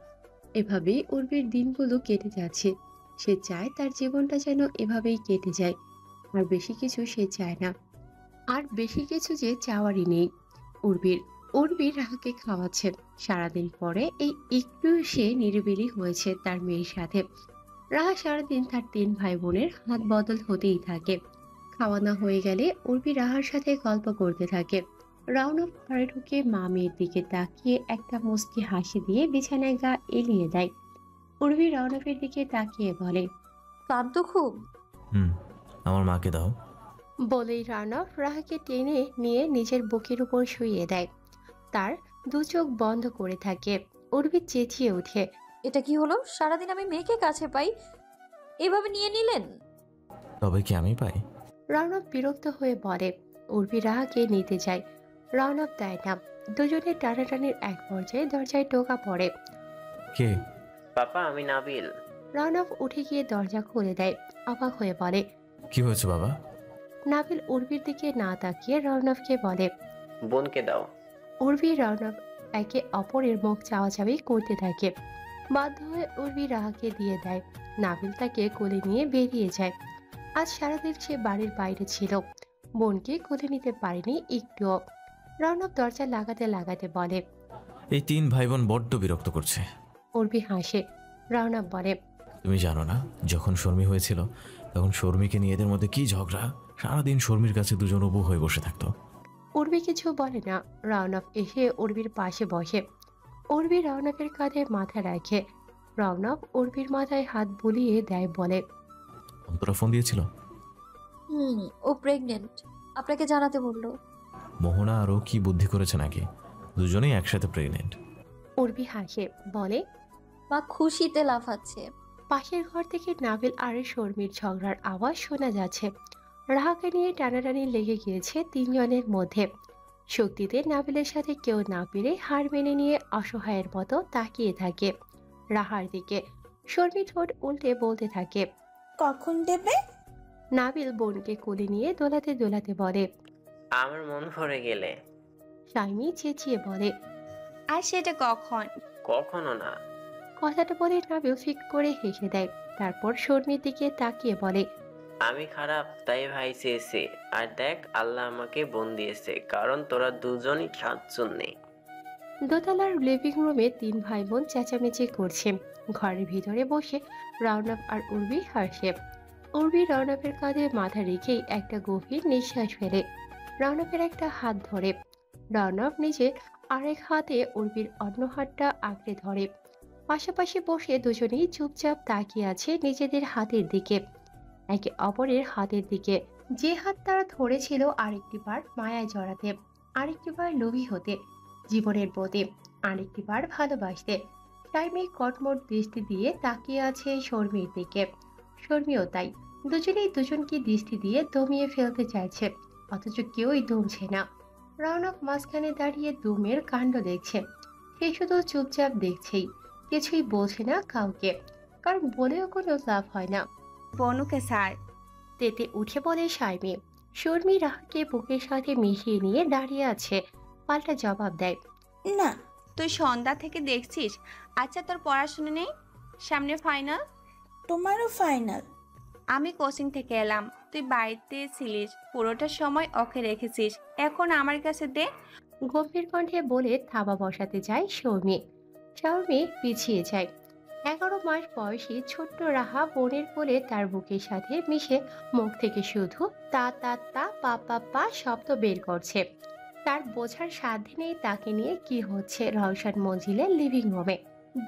এভাবেই উর্বির দিনগুলো কেটে যাচ্ছে। সে চায় তার জীবনটা যেন এভাবেই কেটে যায়। আর বেশি কিছু সে চায় না। আর বেশি কিছু যে চাওয়ারই নেই উর্বি রাহাকে খাওয়াচ্ছে। সারাদিন পরে এই একটু সে নিরিবিলি হয়েছে তার মেয়ের সাথে। রাহা সারাদিন তার 3 ভাই বোনের হাত বদল হতেই থাকে। খাওয়ানো হয়ে গেলে উর্বি রাহার সাথে গল্প করতে থাকে। রাউনফ ঘরে ঢুকে মা মেয়ের দিকে তাকিয়ে একটা মুচকি হাসি দিয়ে বিছানায় গা এলিয়ে দেয়। উর্বি রাউনফের দিকে তাকিয়ে বলে, ক্লান্ত খুব? আমার মাকে দাও। বলেই রাউনফ রাহাকে টেনে নিয়ে নিজের বুকের উপর শুইয়ে দেয়। তার 2 চোখ বন্ধ করে থাকে। উর্বি চেঁচিয়ে ওঠে, এটা কি হলো? সারাদিন আমি মেয়েকে কাছে পাই, এভাবে নিয়ে নিলেন? তবে কি আমি পাই? রাউনফ বিরক্ত হয়ে বলে। উর্বি রাহাকে নিতে যায়। রাউনফ দেয় না। দুজনের টানাটানির এক পর্যায়ে দরজায় টোকা পড়ে। কে? পাপা, আমি নাবিল। রাউনফ উঠে গিয়ে দরজা খুলে দেয়। অবাক হয়ে বলে, কি হয়েছে বাবা? নাবিল উর্বির দিকে না তাকিয়ে রাউনফকে বলে, বোনকে দাও। উর্বি রাউনফ একে অপরের মুখ চাওয়াচাওয়ি করতে থাকে। বাধ্য হয়ে উর্বি রাহাকে দিয়ে দেয়। নাবিল তাকে কোলে নিয়ে বেরিয়ে যায়। আজ সারাদিন সে বাড়ির বাইরে ছিল। বোনকে কোলে নিতে পারেনি একটুও। রাউনফ দরজা লাগাতে লাগাতে বলে, এই 3 ভাই বোন বড্ড বিরক্ত করছে। উর্বি হাসে। রাউনফ বলে, তুমি জানো না, যখন শর্মি হয়েছিল তখন শর্মিকে নিয়ে এদের মধ্যে কি ঝগড়া। সারাদিন শর্মির কাছে দুজন উবু হয়ে বসে থাকতো। উর্বি কিছু বলে না। রওনক এসে উর্বির পাশে বসে। উর্বি রওনকের কাঁধে মাথা রাখে। রওনক উর্বির মাথায় হাত বুলিয়ে দেয়, বলে, অন্তরা ফোন দিয়েছিল? ও প্রেগনেন্ট, আপনাকে জানাতে বললো। মোহনা আরও কি বুদ্ধি করেছে নাকি? দুজনেই একসাথে প্রেগনেন্ট। উর্বি হাসে, বলে, মা খুশিতে লাফাচ্ছে। পাশের ঘর থেকে নাবিল আর শর্মির ঝগড়ার আওয়াজ শোনা যাচ্ছে। রাহাকে নিয়ে টানাটানি লেগে গিয়েছে তিনজনের মধ্যে। শক্তিতে নাবিলের সাথে কেউ না পেরে হার মেনে নিয়ে অসহায়ের মতো তাকিয়ে থাকে রাহার দিকে। শর্মি ঠোঁট উল্টে বলতে থাকে, কখন দেবে? নাবিল বোনকে কোলে নিয়ে দোলাতে দোলাতে বলে, আমার মন ভরে গেলে। শাইমি চেঁচিয়ে বলে, আর সেটা কখন? কখনো না। কথাটা বলে নাবিল ফিক করে হেসে দেয়। তারপর শর্মির দিকে তাকিয়ে বলে, আমি খারাপ তাই ভাই চেয়েছে, আর দেখ আল্লাহ আমাকে বোন দিয়েছে, কারণ তোরা দুজনই সাতজন নেই। দোতলার লিভিং রুমে তিন ভাই বোন চেঁচামেচি করছে। ঘরের ভিতরে বসে রওনক আর উর্বি হাসে। উর্বি রওনকের কাঁধে মাথা রেখেই একটা গভীর নিঃশ্বাস ফেলে। রওনকের একটা হাত ধরে। রওনক নিজে আরেক হাতে উর্বির অন্য হাতটা আঁকড়ে ধরে। পাশাপাশি বসে দুজনেই চুপচাপ তাকিয়ে আছে নিজেদের হাতের দিকে, একে অপরের হাতের দিকে। যে হাত তারা ধরেছিল আরেকটিবার মায়ায় জড়াতে, আরেকটিবার লোভী হতে জীবনের প্রতি, আরেকটিবার ভালোবাসতে। শাইমি কটমট দৃষ্টি দিয়ে তাকিয়ে আছে শর্মির দিকে। শর্মিও তাই। দুজনেই দুজনকে দৃষ্টি দিয়ে দমিয়ে ফেলতে চাইছে, অথচ কেউই দমছে না। রওনক মাঝখানে দাঁড়িয়ে দুমের কাণ্ড দেখছে। সে শুধু চুপচাপ দেখছেই, কিছুই বলছে না কাউকে, কারণ বলেও কোনো লাভ হয় না। বনুকে স্যার, তেতে উঠে বলে শাইমি। শর্মি রাহাকে বুকের সাথে মিশিয়ে নিয়ে দাঁড়িয়ে আছে, পাল্টা জবাব দেয়, না। তুই সন্ধ্যা থেকে দেখছিস? আচ্ছা তোর পড়াশোনা নেই? সামনে ফাইনাল। তোমারও ফাইনাল? আমি কোচিং থেকে এলাম, তুই বাড়িতে ছিলিস, পুরোটা সময় ওকে রেখেছিস, এখন আমার কাছে দে। গম্ভীর কণ্ঠে বলে থাবা বসাতে যায় শর্মি। শর্মি পিছিয়ে যায়। 11 মাস বয়সী ছোট্ট রাহা বোনের কোলে তার বুকের সাথে মিশে মুখ থেকে শুধু তা তা তা পা পা পা শব্দ বের করছে। তার বোঝার সাধ্য নেই তাকে নিয়ে কি হচ্ছে রওশন মঞ্জিলের লিভিং রুমে।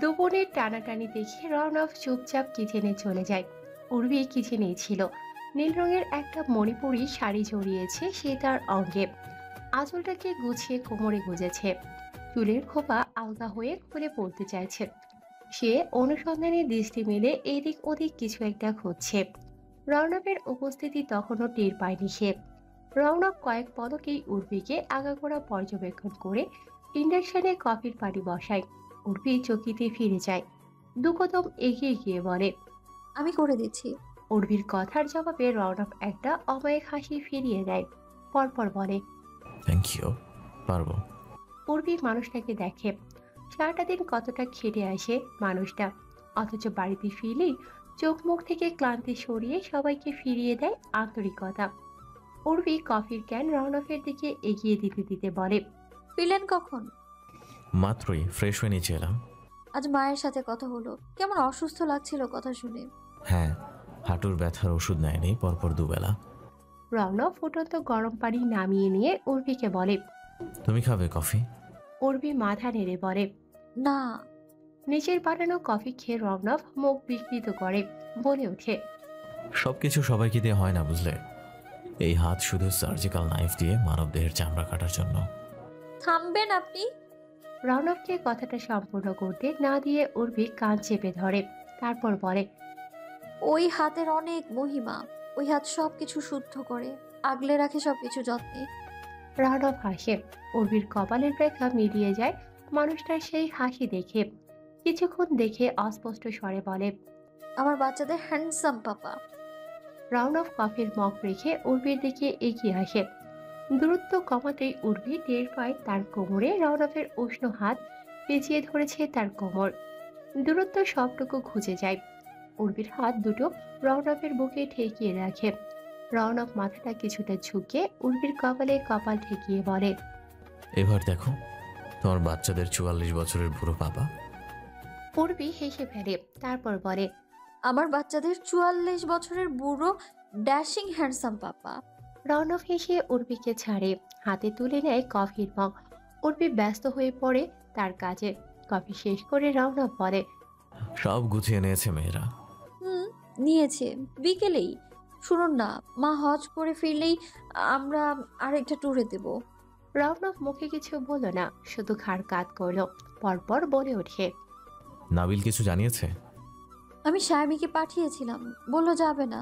দু বোনের টানাটানি দেখে রওনক চুপচাপ কিচেনে চলে যায়। উর্বি কিচেনেই ছিল। নীল রঙের একটা মণিপুরি শাড়ি জড়িয়েছে সে তার অঙ্গে। আঁচলটাকে গুছিয়ে কোমরে গুজেছে। চুলের খোপা আলগা হয়ে খুলে পড়তে চাইছে। সে অনুসন্ধানী দৃষ্টি মেলে এদিক ওদিক কিছু একটা খুঁজছে। রওনকের উপস্থিতি তখনও টের পায়নি সে। রওনক কয়েক পলকেই উর্বিকে আগাগোড়া পর্যবেক্ষণ করে ইন্ডাকশনে কফির পানি বসায়। উর্বি চকিতে ফিরে যায়। দু কদম এগিয়ে গিয়ে বলে, আমি করে দিচ্ছি। উর্বির কথার জবাবে রওনক একটা অমায়িক হাসি ফিরিয়ে দেয়। পরপর বলে, থ্যাংক ইউ, পারবো। উর্বি মানুষটাকে দেখে। সারাটা দিন কতটা খেটে আসে মানুষটা, অথচ বাড়িতে ফিরলেই চোখ মুখ থেকে ক্লান্তি সরিয়ে সবাইকে ফিরিয়ে দেয় আন্তরিকতা। উর্বি কফির ক্যান রওনকের দিকে এগিয়ে দিতে দিতে বলে, ফিরলেন কখন? মাত্রই ফ্রেশ হয়ে নিচে এলাম। আজ মায়ের সাথে কথা হলো, কেমন অসুস্থ লাগছিল কথা শুনে। হ্যাঁ, হাঁটুর ব্যথার ওষুধ নেয়নি পরপর দুবেলা। রওনক ফুটন্ত গরম পানি নামিয়ে নিয়ে উর্বিকে বলে, তুমি খাবে কফি? উর্বি মাথা নেড়ে বলে, না। নিজের বানানো কফি খেয়ে রওনক মুখ বিকৃত করে বলে ওঠে, সবকিছু সবাইকে দিয়ে হয় না বুঝলে। এই হাত শুধু সার্জিক্যাল নাইফ দিয়ে মানব দেহের চামড়া কাটার জন্য। থামবেন আপনি? রওনককে কথাটা সম্পূর্ণ করতে না দিয়ে উর্বি কান চেপে ধরে। তারপর বলে, ওই হাতের অনেক মহিমা। ওই হাত সবকিছু শুদ্ধ করে, আগলে রাখে সবকিছু যত্নে। রওনক হাসে। উর্বির কপালের রেখা মিলিয়ে যায় মানুষটার সেই হাসি দেখে। কিছুক্ষণ দেখে অস্পষ্ট স্বরে বলে, আমার বাচ্চাদের হ্যান্ডসাম পাপা। রওনক কফির মগ রেখে উর্বির দিকে এগিয়ে আসে। দূরত্ব কমাতেই উর্বি টের পায় তার কোমরে রওনকের উষ্ণ হাত পেঁচিয়ে ধরেছে তার কোমর। দূরত্ব সবটুকু খুঁজে যায়। উর্বির হাত দুটো রওনকের বুকে ঠেকিয়ে রাখে। রওনক মাথাটা কিছুটা ঝুঁকে উর্বির কপালে কপাল ঠেকিয়ে বলে, এবার দেখো তোমার বাচ্চাদের 44 বছরের বুড়ো বাবা। উর্বি হেসে ফেলে। তারপর বলে, আমার বাচ্চাদের 44 বছরের বুড়ো ড্যাশিং হ্যান্ডসাম পাপা। রৌনক হেসে উর্বিকে ছাড়ে, হাতে তুলে নেয় কফির মগ। উর্বি ব্যস্ত হয়ে পড়ে তার কাজে। কফি শেষ করে রৌনক বলে, সব গুছিয়ে নিয়েছে মেয়েরা। নিয়েছে, বিকেলেই। শুনুন না, মা হজ করে ফিরলেই আমরা আরেকটা ট্যুরে দেব। রৌনক মুখে কিছু বলল না, শুধু ঘাড় কাত করলো। পরপর বলে ওঠে, নাবিল কিছু জানিয়েছে? আমি শায়মিকে পাঠিয়েছিলাম, বললো যাবে না।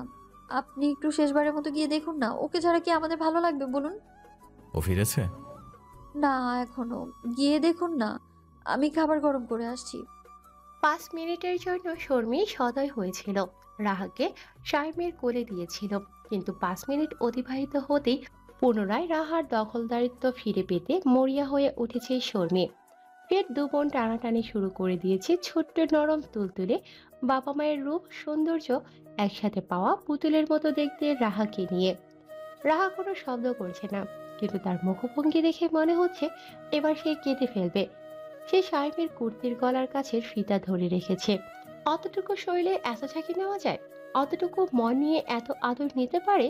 আপনি একটু শেষবারের মতো গিয়ে দেখুন না, ওকে ছাড়া কি আমাদের ভালো লাগবে বলুন? ও ফিরেছে? না এখনো, গিয়ে দেখুন না, আমি খাবার গরম করে আসছি। 5 মিনিটের জন্য শর্মী সদয় হয়েছিল, রাহাকে শাইমের কোলে দিয়েছিল, কিন্তু 5 মিনিট অতিবাহিত হতেই পুনরায় রাহার দখলদারিত্ব ফিরে পেতে মরিয়া হয়ে উঠেছে শর্মী। ফের দু বোন টানাটানি শুরু করে দিয়েছে ছোট্ট নরম তুলতুলে বাবা মায়ের রূপ সৌন্দর্য একসাথে পাওয়া পুতুলের মতো দেখতে রাহাকে নিয়ে। রাহা কোনো শব্দ করছে না, কিন্তু তার মুখভঙ্গি দেখে মনে হচ্ছে এবার সে কেঁদে ফেলবে। সে শাইমের কুর্তির গলার কাছে ফিতা ধরে রেখেছে। অতটুকু শরীরে এত ঝাঁকি নেওয়া যায়? অতটুকু মন নিয়ে এত আদর নিতে পারে?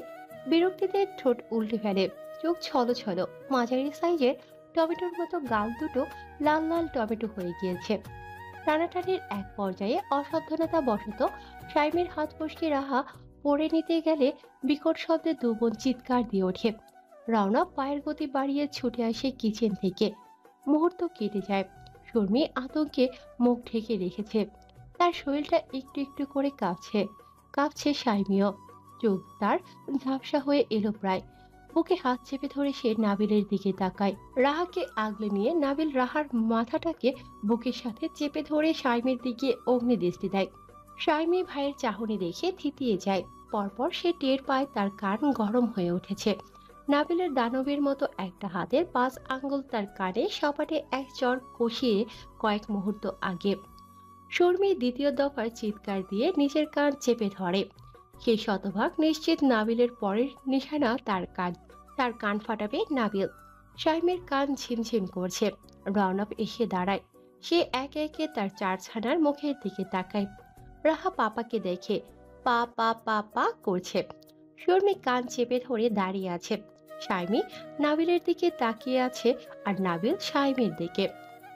বিরক্তিতে ঠোঁট উল্টে ফেলে, চোখ ছলো ছলো, মাঝারি সাইজের টমেটোর মতো গাল দুটো লাল লাল টমেটো হয়ে গিয়েছে। টানাটানির এক পর্যায়ে অসাবধানতা বশত শাইমের হাত ফসকে রাহা পড়ে নিতে গেলে বিকট শব্দে দু বোন চিৎকার দিয়ে ওঠে। রওনা পায়ের গতি বাড়িয়ে ছুটে আসে কিচেন থেকে। মুহূর্ত কেটে যায়। শর্মী আতঙ্কে মুখ ঢেকে রেখেছে, তার শরীরটা একটু একটু করে কাঁপছে শাইমিও। চোখ তার ঝাপসা হয়ে এলো প্রায়। বুকে হাত চেপে ধরে সে নাবিলের দিকে তাকায়। রাহাকে আগলে নিয়ে নাবিল রাহার মাথাটাকে বুকের সাথে চেপে ধরে শাইমির দিকে অগ্নিদৃষ্টি দেয়। শাইমি ভাইয়ের চাহনি দেখে থিতিয়ে যায়। পরপর সে টের পায় তার কান গরম হয়ে উঠেছে। নাবিলের দানবের মতো একটা হাতের 5 আঙ্গুল তার কানে সপাটে এক চড় কষিয়ে কয়েক মুহূর্ত আগে। শর্মী দ্বিতীয় দফার চিৎকার দিয়ে নিজের কান চেপে ধরে। সে শতভাগ নিশ্চিত নাবিলের পরের নিশানা তার কান ফাটাবে নাবিল। শাইমের কান ঝিমঝিম করছে। রৌনক এসে দাঁড়ায়। সে একে একে তার 4 ছানার মুখের দিকে তাকায়। রাহা পাপাকে দেখে পা পা পা পা করছে। শর্মী কান চেপে ধরে দাঁড়িয়ে আছে। শাইমি নাবিলের দিকে তাকিয়ে আছে, আর নাবিল শাইমের দিকে।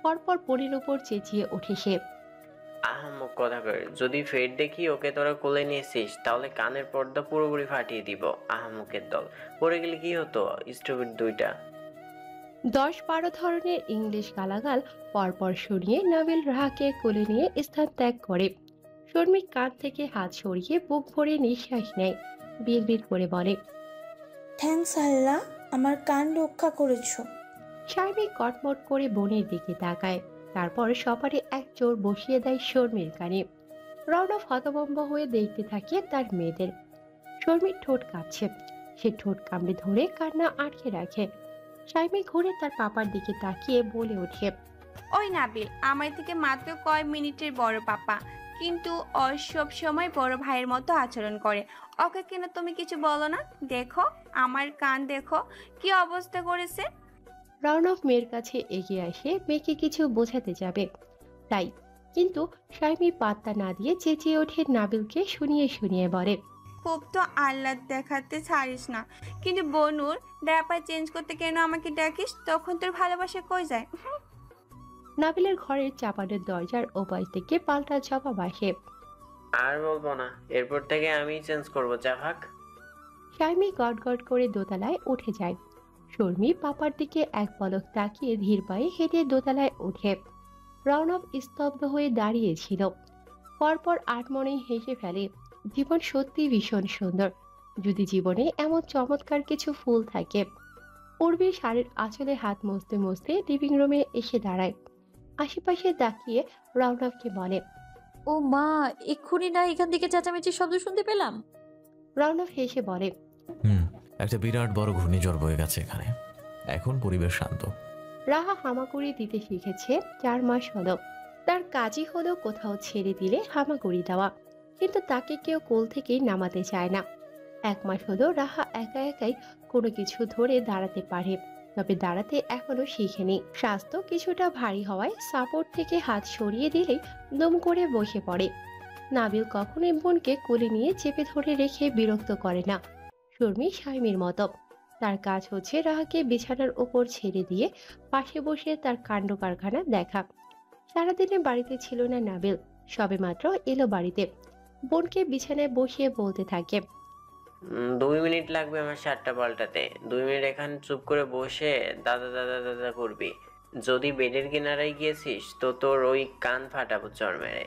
পরপর বোনের উপর চেঁচিয়ে ওঠে সে, আহাম্মক কথা কর, যদি ফের দেখি ওকে তোরা কোলে নিয়েছিস তাহলে কানের পর্দা পুরোপুরি ফাটিয়ে দিব। আহাম্মকের দল, পড়ে গেলে কি হতো? স্টুপিড দুইটা। 10-12 ধরনের ইংলিশ গালাগাল পরপর শুনিয়ে নাবিল রাহাকে কোলে নিয়ে স্থান ত্যাগ করে। শর্মী কান থেকে হাত সরিয়ে বুক ভরে নিঃশ্বাস নেয়। বিড়বিড় করে বলে, থ্যাঙ্কস আল্লাহ, আমার কান রক্ষা করেছো। শাইমি কটমট করে বোনের দিকে তাকায়। তারপর সপারে এক চোর বসিয়ে দেয় শর্মীর কানে। রৌনক হতভম্ব হয়ে দেখতে থাকে তার মেয়েদের। শর্মীর ঠোঁট কাঁপছে। সে ঠোঁট কামড়ে ধরে কান্না আটকে রাখে। শাইমি ঘুরে তার পাপার দিকে তাকিয়ে বলে ওঠে, ওই নাবিল আমার থেকে মাত্র কয় মিনিটের বড় পাপা, কিন্তু ও সব সময় বড় ভাইয়ের মতো আচরণ করে। ওকে কেন তুমি কিছু বলো না? দেখো আমার কান, দেখো কি অবস্থা করেছে। রৌনক মেয়ের কাছে এগিয়ে আসে মেয়েকে কিছু বোঝাতে যাবে তাই, কিন্তু শাইমি পাত্তা না দিয়ে চেঁচিয়ে ওঠে নাবিলকে শুনিয়ে শুনিয়ে বলে, খুব তো আল্লাহ দেখাতে ছাড়িস না, কিন্তু বনুর ড্রাপার চেঞ্জ করতে কেন আমাকে ডাকিস? তখন তোর ভালোবাসা কই যায়? নাবিলের ঘরের চাপানের দরজার ওপাশ থেকে পাল্টা জবাব আসে, আর বলবো না, এরপর থেকে আমি চেঞ্জ করবো, যা ভাগ। শাইমি গটগট করে দোতলায় উঠে যায়। শর্মী পাপার দিকে এক পলক তাকিয়ে ধীর পায়ে হেঁটে দোতলায় ওঠে। রৌনক স্তব্ধ হয়ে দাঁড়িয়েছিল। পরপর আটমনেই হেসে ফেলে। জীবন সত্যি ভীষণ সুন্দর, যদি জীবনে এমন চমৎকার কিছু ফুল থাকে। উর্বি শাড়ির আঁচলে হাত মুছতে মুছতে লিভিং রুমে এসে দাঁড়ায়। আশেপাশে তাকিয়ে রৌনককে বলে, ও মা, এক্ষুনি না এখান থেকে চেঁচামেচির শব্দ শুনতে পেলাম। রৌনক হেসে বলে, একটা বিরাট বড় ঘূর্ণিঝড় বয়ে গেছে এখানে, এখন পরিবেশ শান্ত। রাহা হামাগুড়ি দিতে শিখেছে 4 মাস হলো। তার কাজই হলো কোথাও ছেড়ে দিলে হামাগুড়ি দেওয়া, কিন্তু তাকে কেউ কোল থেকেই নামাতে চায় না। 1 মাস হলো রাহা একা একাই কোনো কিছু ধরে দাঁড়াতে পারে, তবে দাঁড়াতে এখনো শিখেনি। স্বাস্থ্য কিছুটা ভারী হওয়ায় সাপোর্ট থেকে হাত সরিয়ে দিলেই দম করে বসে পড়ে। নাবিল কখনোই বোনকে কোলে নিয়ে চেপে ধরে রেখে বিরক্ত করে না। শর্মী শাইমির মতো তার কাজ হচ্ছে রাহাকে বিছানার ওপর ছেড়ে দিয়ে পাশে বসে তার কাণ্ড কারখানা দেখা। সারাদিনে বাড়িতে ছিল না নাবিল, সবেমাত্র এলো বাড়িতে। বোনকে বিছানায় বসিয়ে বলতে থাকে, 2 মিনিট লাগবে আমার শার্টটা পাল্টাতে। 2 মিনিট এখানে চুপ করে বসে দাদা দাদা দাদা করবি। যদি বেডের কিনারায় গিয়েছিস তো তোর ওই কান ফাটাবো চড় মেরে।